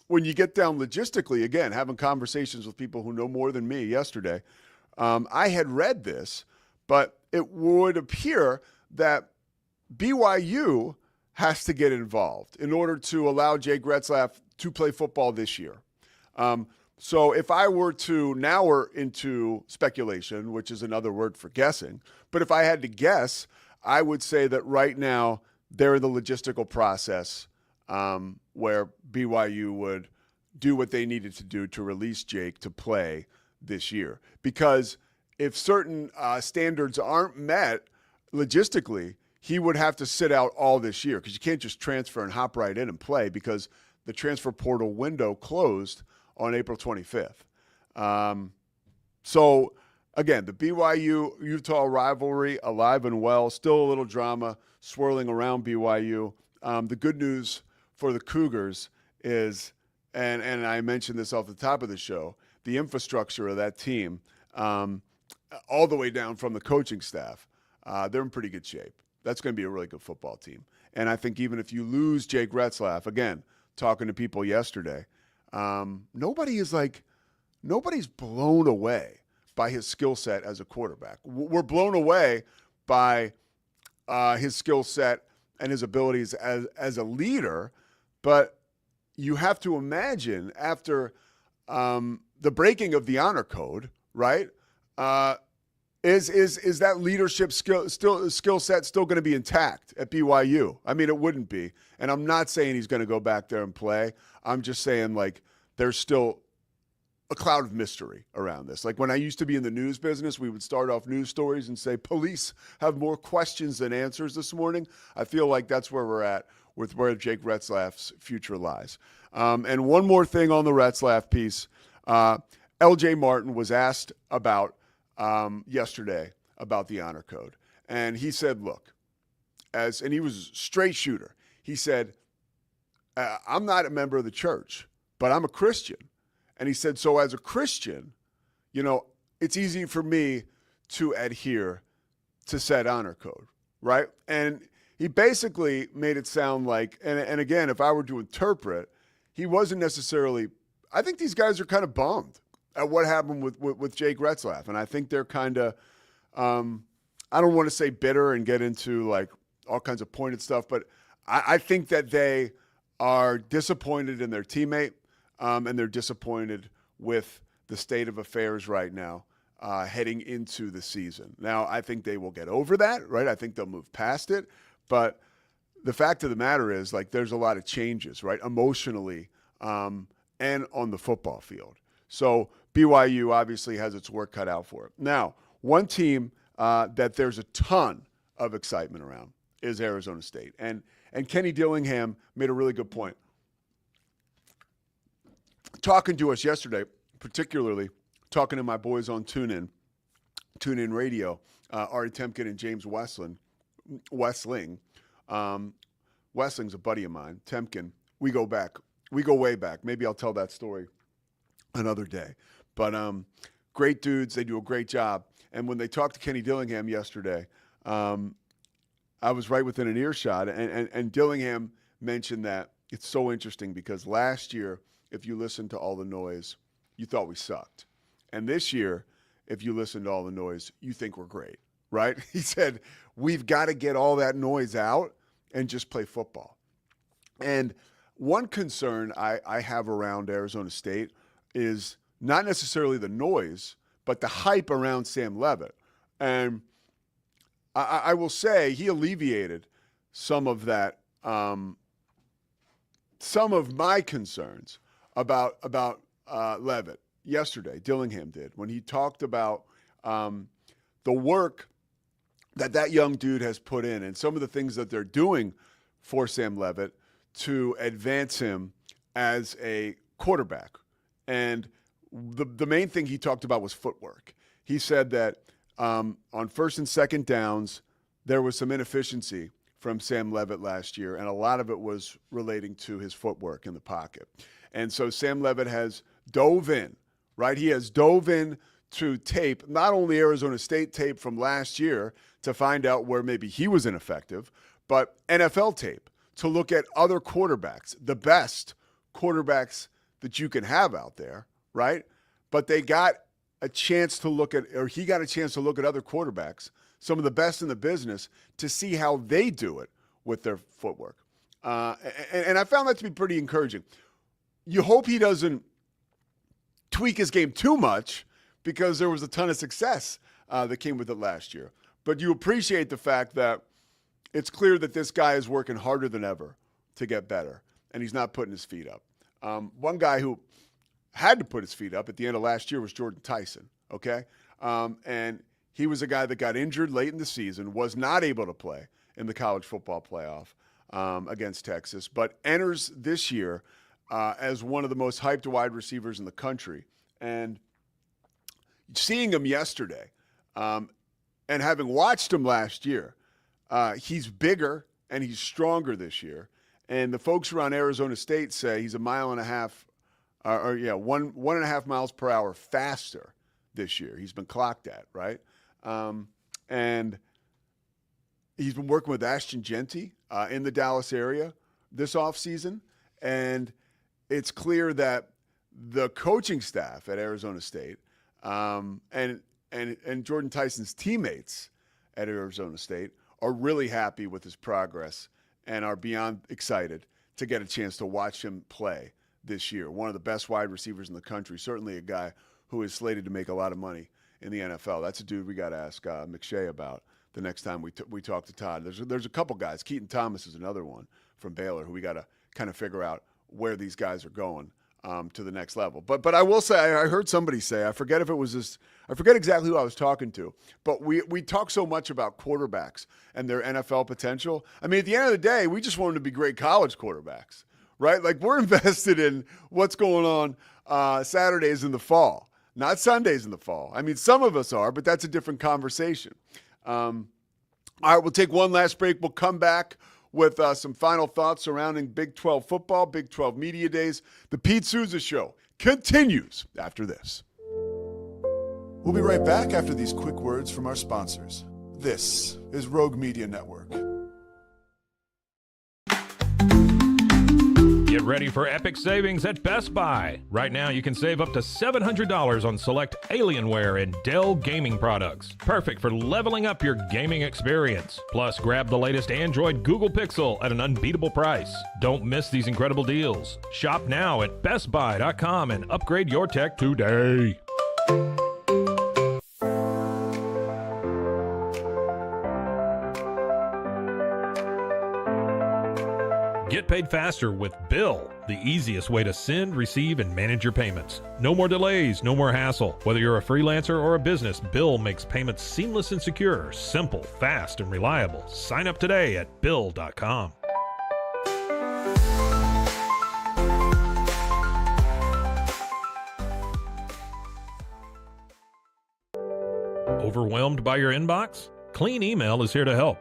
when you get down logistically, again, having conversations with people who know more than me yesterday, I had read this, but it would appear that BYU has to get involved in order to allow Jake Retzlaff to play football this year. So if I were to, now we're into speculation, which is another word for guessing, but if I had to guess, I would say that right now they're in the logistical process where BYU would do what they needed to do to release Jake to play this year. Because if certain standards aren't met logistically, he would have to sit out all this year because you can't just transfer and hop right in and play because the transfer portal window closed on April 25th. So, again, the BYU-Utah rivalry alive and well, still a little drama swirling around BYU. The good news for the Cougars is, and I mentioned this off the top of the show, the infrastructure of that team, all the way down from the coaching staff, they're in pretty good shape. That's going to be a really good football team. And I think even if you lose Jake Retzlaff, again, talking to people yesterday, nobody's blown away by his skill set as a quarterback. We're blown away by his skill set and his abilities as a leader, but you have to imagine after the breaking of the honor code, right? Is that leadership skill set still going to be intact at BYU? I mean, it wouldn't be. And I'm not saying he's going to go back there and play. I'm just saying, like, there's still a cloud of mystery around this. Like when I used to be in the news business, we would start off news stories and say, police have more questions than answers this morning. I feel like that's where we're at with where Jake Retzlaff's future lies. And one more thing on the Retzlaff piece. L.J. Martin was asked about yesterday about the honor code. And he said, look, and he was a straight shooter. He said, I'm not a member of the church, but I'm a Christian. And he said, so as a Christian, it's easy for me to adhere to said honor code, right? And he basically made it sound like, and again, if I were to interpret, he wasn't necessarily, I think these guys are kind of bummed at what happened with Jake Retzlaff. And I think they're kind of, I don't want to say bitter and get into like all kinds of pointed stuff, but I think that they are disappointed in their teammate, and they're disappointed with the state of affairs right now, heading into the season. Now, I think they will get over that, right? I think they'll move past it. But the fact of the matter is, like, there's a lot of changes, right, emotionally and on the football field. So BYU obviously has its work cut out for it. Now, one team that there's a ton of excitement around is Arizona State. And Kenny Dillingham made a really good point. Talking to us yesterday, particularly talking to my boys on TuneIn Radio, Ari Temkin and James Westling. Westling's a buddy of mine. Temkin, we go way back. Maybe I'll tell that story another day. But great dudes, they do a great job. And when they talked to Kenny Dillingham yesterday, I was right within an earshot. And Dillingham mentioned that it's so interesting because last year, if you listened to all the noise, you thought we sucked. And this year, if you listen to all the noise, you think we're great, right? He said, we've got to get all that noise out and just play football. And one concern I have around Arizona State is not necessarily the noise, but the hype around Sam Leavitt. And I will say he alleviated some of that, some of my concerns about Leavitt yesterday. Dillingham did when he talked about the work that young dude has put in and some of the things that they're doing for Sam Leavitt to advance him as a quarterback. And the main thing he talked about was footwork. He said that on first and second downs, there was some inefficiency from Sam Leavitt last year, and a lot of it was relating to his footwork in the pocket. And so Sam Leavitt has dove in, right? He has dove in to tape, not only Arizona State tape from last year to find out where maybe he was ineffective, but NFL tape to look at other quarterbacks, the best quarterbacks that you can have out there, right? But they got a chance to look at, or he got a chance to look at other quarterbacks, some of the best in the business, to see how they do it with their footwork. And I found that to be pretty encouraging. You hope he doesn't tweak his game too much because there was a ton of success that came with it last year. But you appreciate the fact that it's clear that this guy is working harder than ever to get better, and he's not putting his feet up. One guy who had to put his feet up at the end of last year was Jordan Tyson, okay? And he was a guy that got injured late in the season, was not able to play in the college football playoff against Texas, but enters this year as one of the most hyped wide receivers in the country. And seeing him yesterday and having watched him last year, he's bigger and he's stronger this year. And the folks around Arizona State say he's 1.5 miles per hour faster this year. He's been clocked at, right? And he's been working with Ashton Genty in the Dallas area this offseason. And it's clear that the coaching staff at Arizona State and Jordan Tyson's teammates at Arizona State are really happy with his progress and are beyond excited to get a chance to watch him play this year. One of the best wide receivers in the country, certainly a guy who is slated to make a lot of money in the NFL. That's a dude we got to ask McShay about the next time we talk to Todd. There's a couple guys. Keaton Thomas is another one from Baylor who we got to kind of figure out where these guys are going to the next level. But I will say, I heard somebody say, I forget exactly who I was talking to, but we talk so much about quarterbacks and their NFL potential. I mean, at the end of the day, we just want them to be great college quarterbacks, right? Like, we're invested in what's going on Saturdays in the fall, Not Sundays in the fall. I mean, some of us are, but that's a different conversation. All right, we'll take one last break. We'll come back with some final thoughts surrounding Big 12 football, Big 12 Media Days. The Pete Sousa Show continues after this. We'll be right back after these quick words from our sponsors. This is Rogue Media Network. Get ready for epic savings at Best Buy. Right now, you can save up to $700 on select Alienware and Dell gaming products. Perfect for leveling up your gaming experience. Plus, grab the latest Android Google Pixel at an unbeatable price. Don't miss these incredible deals. Shop now at bestbuy.com and upgrade your tech today. Get paid faster with Bill, the easiest way to send, receive, and manage your payments. No more delays, no more hassle. Whether you're a freelancer or a business, Bill makes payments seamless and secure, simple, fast, and reliable. Sign up today at Bill.com. Overwhelmed by your inbox? Clean Email is here to help.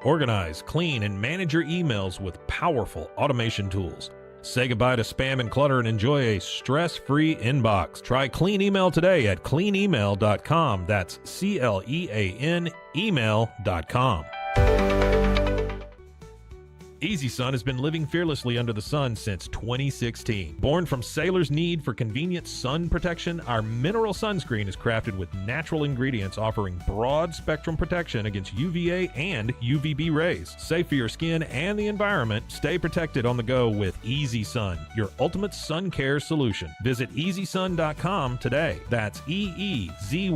Organize, clean, and manage your emails with powerful automation tools. Say goodbye to spam and clutter and enjoy a stress-free inbox. Try Clean Email today at cleanemail.com. That's CLEAN email.com. Easy Sun has been living fearlessly under the sun since 2016. Born from sailors' need for convenient sun protection, our mineral sunscreen is crafted with natural ingredients offering broad spectrum protection against UVA and UVB rays. Safe for your skin and the environment, stay protected on the go with Easy Sun, your ultimate sun care solution. Visit EasySun.com today. That's EEZYSUN.com.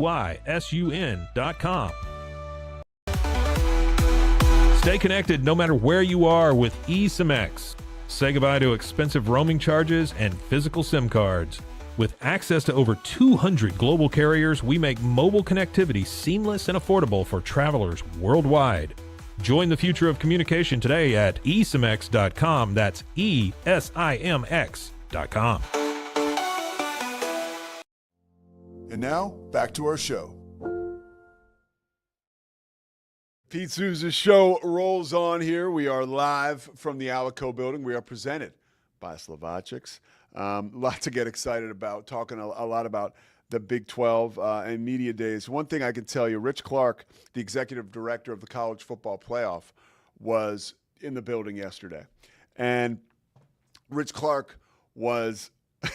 Stay connected no matter where you are with eSIM-X. Say goodbye to expensive roaming charges and physical SIM cards. With access to over 200 global carriers, we make mobile connectivity seamless and affordable for travelers worldwide. Join the future of communication today at eSIMX.com. That's ESIMX.com. And now, back to our show. Pete Sousa's show rolls on here. We are live from the Alico building. We are presented by Slovacics. A lot to get excited about, talking a lot about the Big 12 and Media Days. One thing I can tell you, Rich Clark, the executive director of the College Football Playoff, was in the building yesterday. And Rich Clark was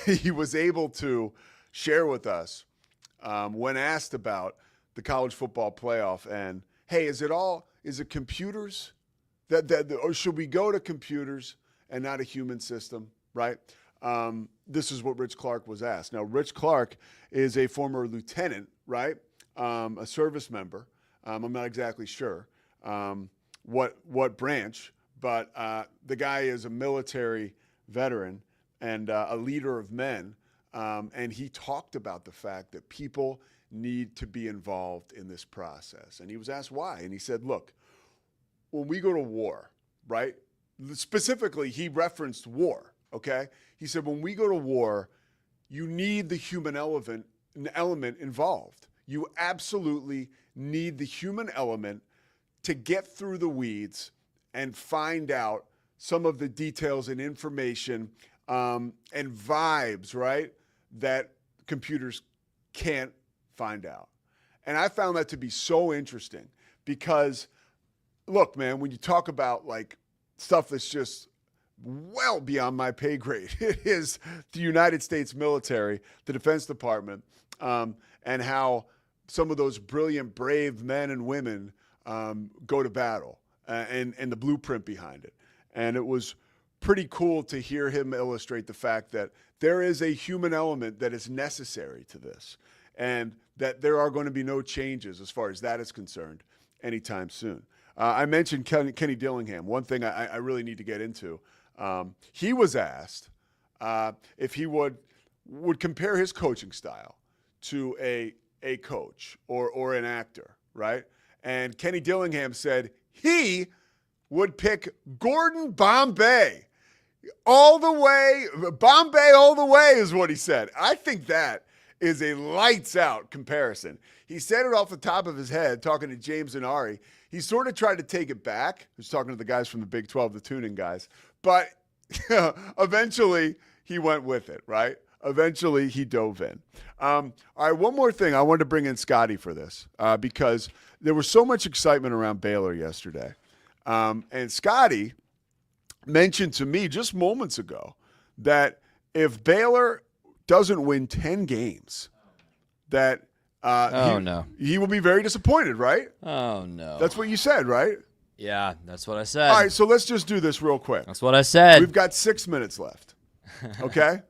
able to share with us when asked about the College Football Playoff and, hey, is it computers or should we go to computers and not a human system, right? This is what Rich Clark was asked. Now, Rich Clark is a former lieutenant, right? A service member. I'm not exactly sure what branch, but the guy is a military veteran and a leader of men. And he talked about the fact that people need to be involved in this process. And he was asked why. And he said, look, when we go to war, right? Specifically, he referenced war, okay? He said, when we go to war, you need the human element involved. You absolutely need the human element to get through the weeds and find out some of the details and information and vibes, right, that computers can't find out. And I found that to be so interesting because, look, man, when you talk about like stuff that's just well beyond my pay grade, it is the United States military, the Defense Department, and how some of those brilliant, brave men and women go to battle and the blueprint behind it. And it was pretty cool to hear him illustrate the fact that there is a human element that is necessary to this, and that there are going to be no changes as far as that is concerned anytime soon. I mentioned Kenny Dillingham. One thing I really need to get into. He was asked if he would compare his coaching style to a coach or an actor, right? And Kenny Dillingham said he would pick Gordon Bombay all the way. Bombay all the way is what he said. I think that is a lights out comparison. He said it off the top of his head, talking to James and Ari. He sort of tried to take it back. He was talking to the guys from the Big 12, the tuning guys. But eventually he went with it, right? Eventually he dove in. All right, one more thing. I wanted to bring in Scotty for this because there was so much excitement around Baylor yesterday. And Scotty mentioned to me just moments ago that if Baylor doesn't win 10 games, that he will be very disappointed, right? Oh, no. That's what you said, right? Yeah, that's what I said. All right, so let's just do this real quick. That's what I said. We've got 6 minutes left, okay?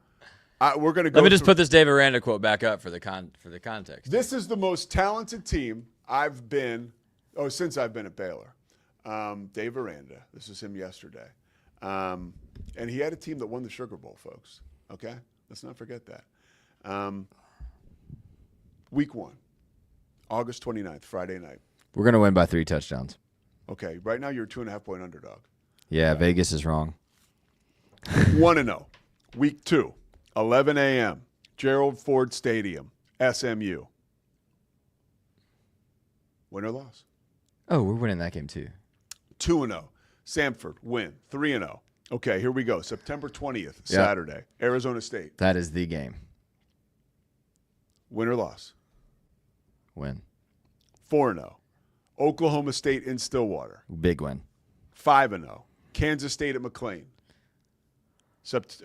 We're going to go. Let me just put this Dave Aranda quote back up for the context. This is the most talented team I've been since I've been at Baylor. Dave Aranda. This is him yesterday. And he had a team that won the Sugar Bowl, folks. Okay? Let's not forget that. Week 1, August 29th, Friday night. We're going to win by 3 touchdowns. Okay, right now you're a 2.5-point underdog. Yeah, Vegas is wrong. 1-0. Week 2, 11 a.m., Gerald Ford Stadium, SMU. Win or loss? Oh, we're winning that game too. 2-0. Samford, win. 3-0. Okay, here we go. September 20th, Saturday, Arizona State. That is the game. Win or loss? Win. 4-0. Oklahoma State in Stillwater. Big win. 5-0. Kansas State at McLean.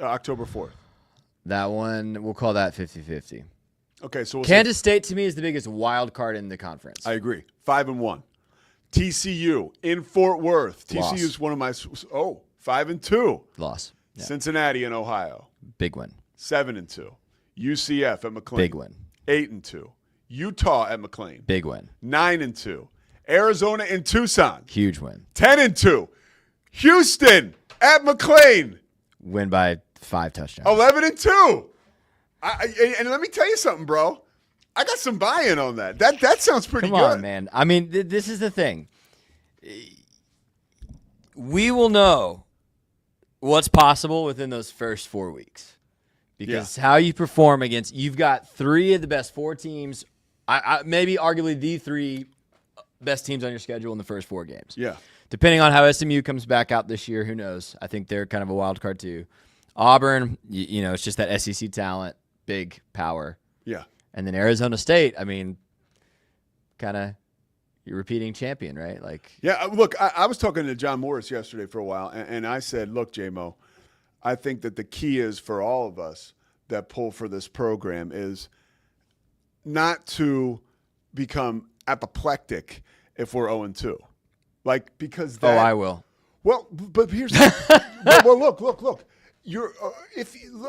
October 4th. That one, we'll call that 50-50. Okay, so Kansas State to me is the biggest wild card in the conference. I agree. 5-1. TCU in Fort Worth. TCU is one of my 5-2. Loss. Yeah. Cincinnati in Ohio. Big win. 7-2. UCF at McLean. Big win. 8-2. Utah at McLean. Big win. 9-2. Arizona in Tucson. Huge win. 10-2. Houston at McLean. Win by 5 touchdowns. 11-2. And let me tell you something, bro. I got some buy-in on that. That sounds pretty good. Come on, man. I mean, this is the thing. We will know what's possible within those first 4 weeks. Because how you perform against, you've got 3 of the best 4 teams, maybe arguably the 3 best teams on your schedule in the first 4 games. Yeah. Depending on how SMU comes back out this year, who knows? I think they're kind of a wild card too. Auburn, you know, it's just that SEC talent, big power. Yeah. And then Arizona State, I mean, kind of your repeating champion, right? Like, yeah, look, I was talking to John Morris yesterday for a while, and I said, look, J-Mo, I think that the key is for all of us that pull for this program is not to become apoplectic if we're 0-2. Like, because that. Oh, I will. Well, but here's well, look.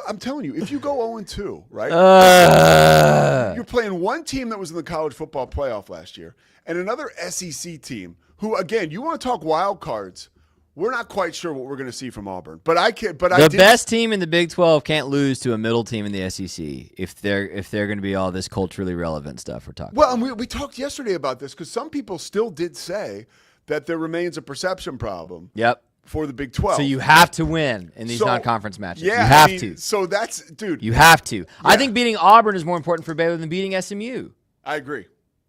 I'm telling you, if you go 0-2, right? You're playing one team that was in the college football playoff last year, and another SEC team who, again, you want to talk wild cards. We're not quite sure what we're going to see from Auburn, but I can. But the best team in the Big 12 can't lose to a middle team in the SEC if they're going to be all this culturally relevant stuff we're talking. Well, and we talked yesterday about this because some people still did say that there remains a perception problem. Yep. For the Big 12. So you have to win in these non-conference matches. Yeah, you have to. So that's, dude. You have to. Yeah. I think beating Auburn is more important for Baylor than beating SMU. I agree.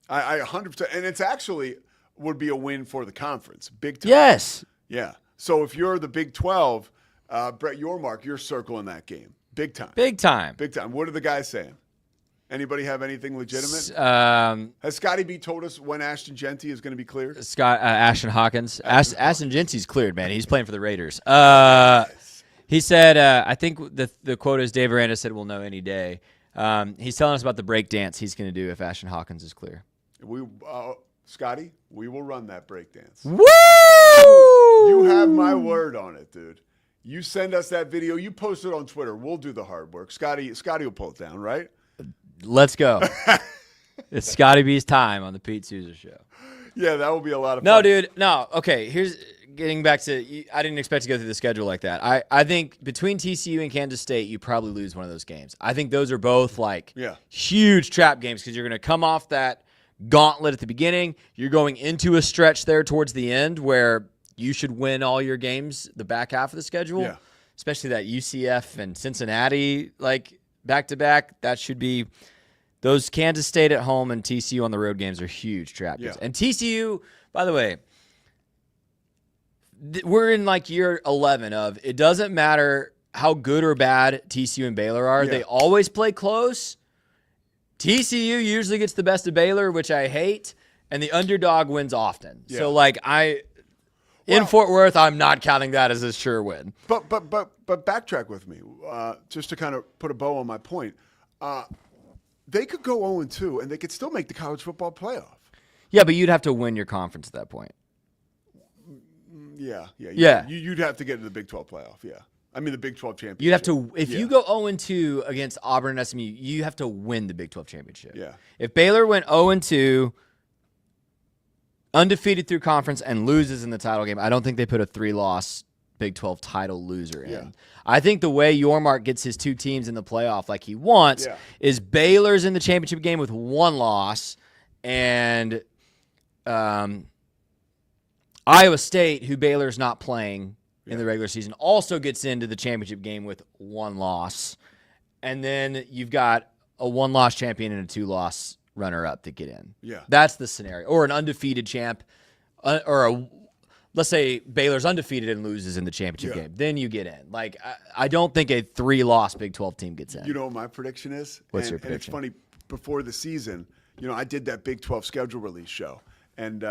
I 100%. And it's actually would be a win for the conference. Big time. Yes. Yeah. So if you're the Big 12, Brett Yormark, you're circling that game. Big time. Big time. Big time. What are the guys saying? Anybody have anything legitimate? Has Scotty B told us when Ashton Genty is going to be cleared? Ashton Hawkins. Ashton Genty's cleared, man. He's playing for the Raiders. He said, I think the quote is Dave Aranda said we'll know any day. He's telling us about the break dance he's going to do if Ashton Hawkins is clear. Scotty, we will run that break dance. Woo! You have my word on it, dude. You send us that video. You post it on Twitter. We'll do the hard work. Scotty will pull it down, right? Let's go. It's Scotty B's time on the Pete Sousa Show. Yeah, that will be a lot of fun. No, dude. No. Okay, here's getting back to – I didn't expect to go through the schedule like that. I think between TCU and Kansas State, you probably lose one of those games. I think those are both huge trap games because you're going to come off that gauntlet at the beginning. You're going into a stretch there towards the end where you should win all your games the back half of the schedule, especially that UCF and Cincinnati, like – back-to-back, that should be Those Kansas State at home and TCU on the road games are huge trap games. Yeah. And TCU, by the way, we're in like year 11 of it doesn't matter how good or bad TCU and Baylor are. Yeah. They always play close. TCU usually gets the best of Baylor, which I hate, and the underdog wins often. Yeah. So, like, in Fort Worth, I'm not counting that as a sure win. But backtrack with me, just to kind of put a bow on my point. They could go 0-2, and they could still make the college football playoff. Yeah, but you'd have to win your conference at that point. Yeah. You'd have to get to the Big 12 playoff, yeah. I mean, the Big 12 championship. You'd have to, if you go 0-2 against Auburn and SMU, you have to win the Big 12 championship. Yeah. If Baylor went 0-2, undefeated through conference, and loses in the title game, I don't think they put a 3-loss Big 12 title loser in. Yeah. I think the way Yormark gets his 2 teams in the playoff like he wants is Baylor's in the championship game with 1 loss, and Iowa State, who Baylor's not playing in the regular season, also gets into the championship game with 1 loss. And then you've got a 1-loss champion and a 2-loss runner-up to get in. Yeah. That's the scenario. Or an undefeated champ, let's say Baylor's undefeated and loses in the championship game. Then you get in. Like, I don't think a 3-loss Big 12 team gets in. You know what my prediction is? What's your prediction? And it's funny, before the season, I did that Big 12 schedule release show. And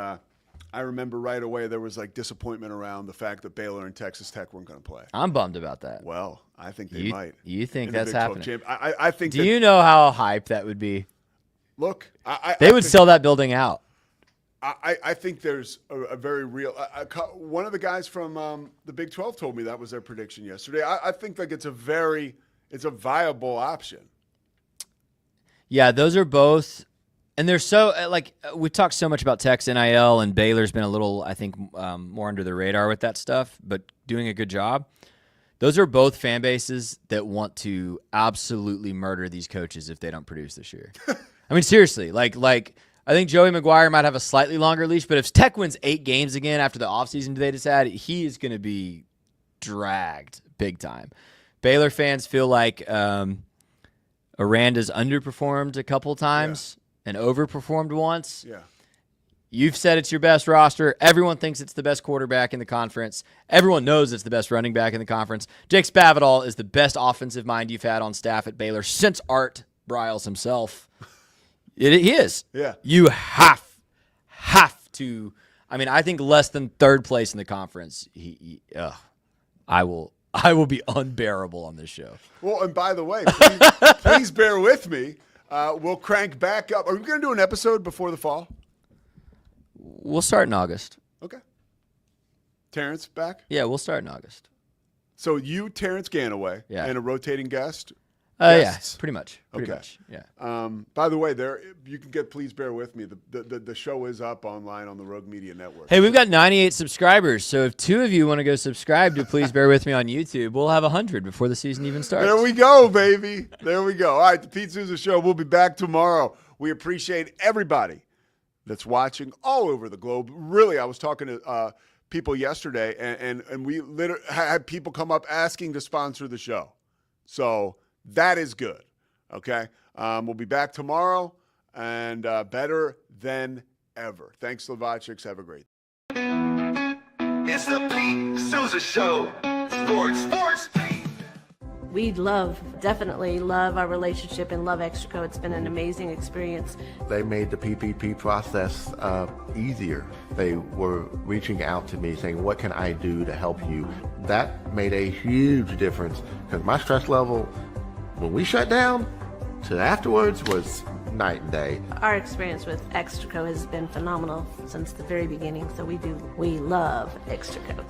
I remember right away there was like disappointment around the fact that Baylor and Texas Tech weren't going to play. I'm bummed about that. Well, I think they might. You think in the that's Big 12 happening? I think. Do you know how hype that would be? Look, they would sell that building out. I think there's a very real. One of the guys from the Big 12 told me that was their prediction yesterday. I think like it's a viable option. Yeah, those are both. And they're so, we've talked so much about Tech's NIL, and Baylor's been a little, I think, more under the radar with that stuff, but doing a good job. Those are both fan bases that want to absolutely murder these coaches if they don't produce this year. I mean, seriously, like I think Joey McGuire might have a slightly longer leash, but if Tech wins 8 games again after the offseason they just had, he is going to be dragged big time. Baylor fans feel like Aranda's underperformed a couple times. And overperformed once. Yeah. You've said it's your best roster. Everyone thinks it's the best quarterback in the conference. Everyone knows it's the best running back in the conference. Jake Spavital is the best offensive mind you've had on staff at Baylor since Art Briles himself. He is. Yeah. You have to. I mean, I think less than 3rd place in the conference. I will be unbearable on this show. Well, and by the way, please bear with me. We'll crank back up. Are we going to do an episode before the fall? We'll start in August. Okay. Terrence back? Yeah, we'll start in August. So you, Terrence Ganaway, and a rotating guest? Yeah, pretty much. Pretty much. Yeah. By the way, you can get Please Bear With Me. The show is up online on the Rogue Media Network. Hey, we've got 98 subscribers, so if 2 of you want to go subscribe to Please Bear With Me on YouTube, we'll have 100 before the season even starts. There we go, baby. There we go. All right, the Pete Sousa Show. We'll be back tomorrow. We appreciate everybody that's watching all over the globe. Really, I was talking to people yesterday, and we literally had people come up asking to sponsor the show. So that is good, okay? We'll be back tomorrow and better than ever. Thanks, Slovacics. Have a great day. It's the Pete Sousa Show. Sports. We definitely love our relationship and love Extraco. It's been an amazing experience. They made the PPP process easier. They were reaching out to me saying, what can I do to help you? That made a huge difference because my stress level, when we shut down, to afterwards was night and day. Our experience with Extraco has been phenomenal since the very beginning, so we love Extraco.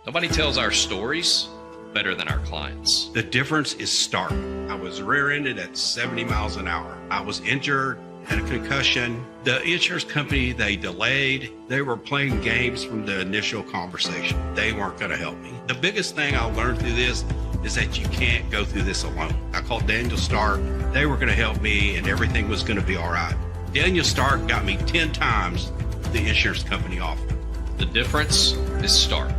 Nobody tells our stories better than our clients. The difference is stark. I was rear-ended at 70 miles an hour. I was injured, had a concussion. The insurance company, they delayed. They were playing games from the initial conversation. They weren't going to help me. The biggest thing I learned through this is that you can't go through this alone. I called Daniel Stark. They were going to help me, and everything was going to be all right. Daniel Stark got me 10 times the insurance company offered. The difference is Stark.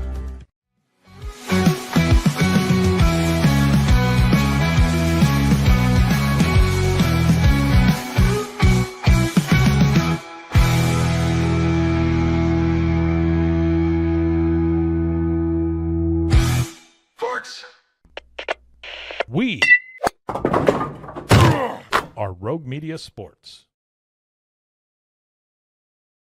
We are Rogue Media Sports.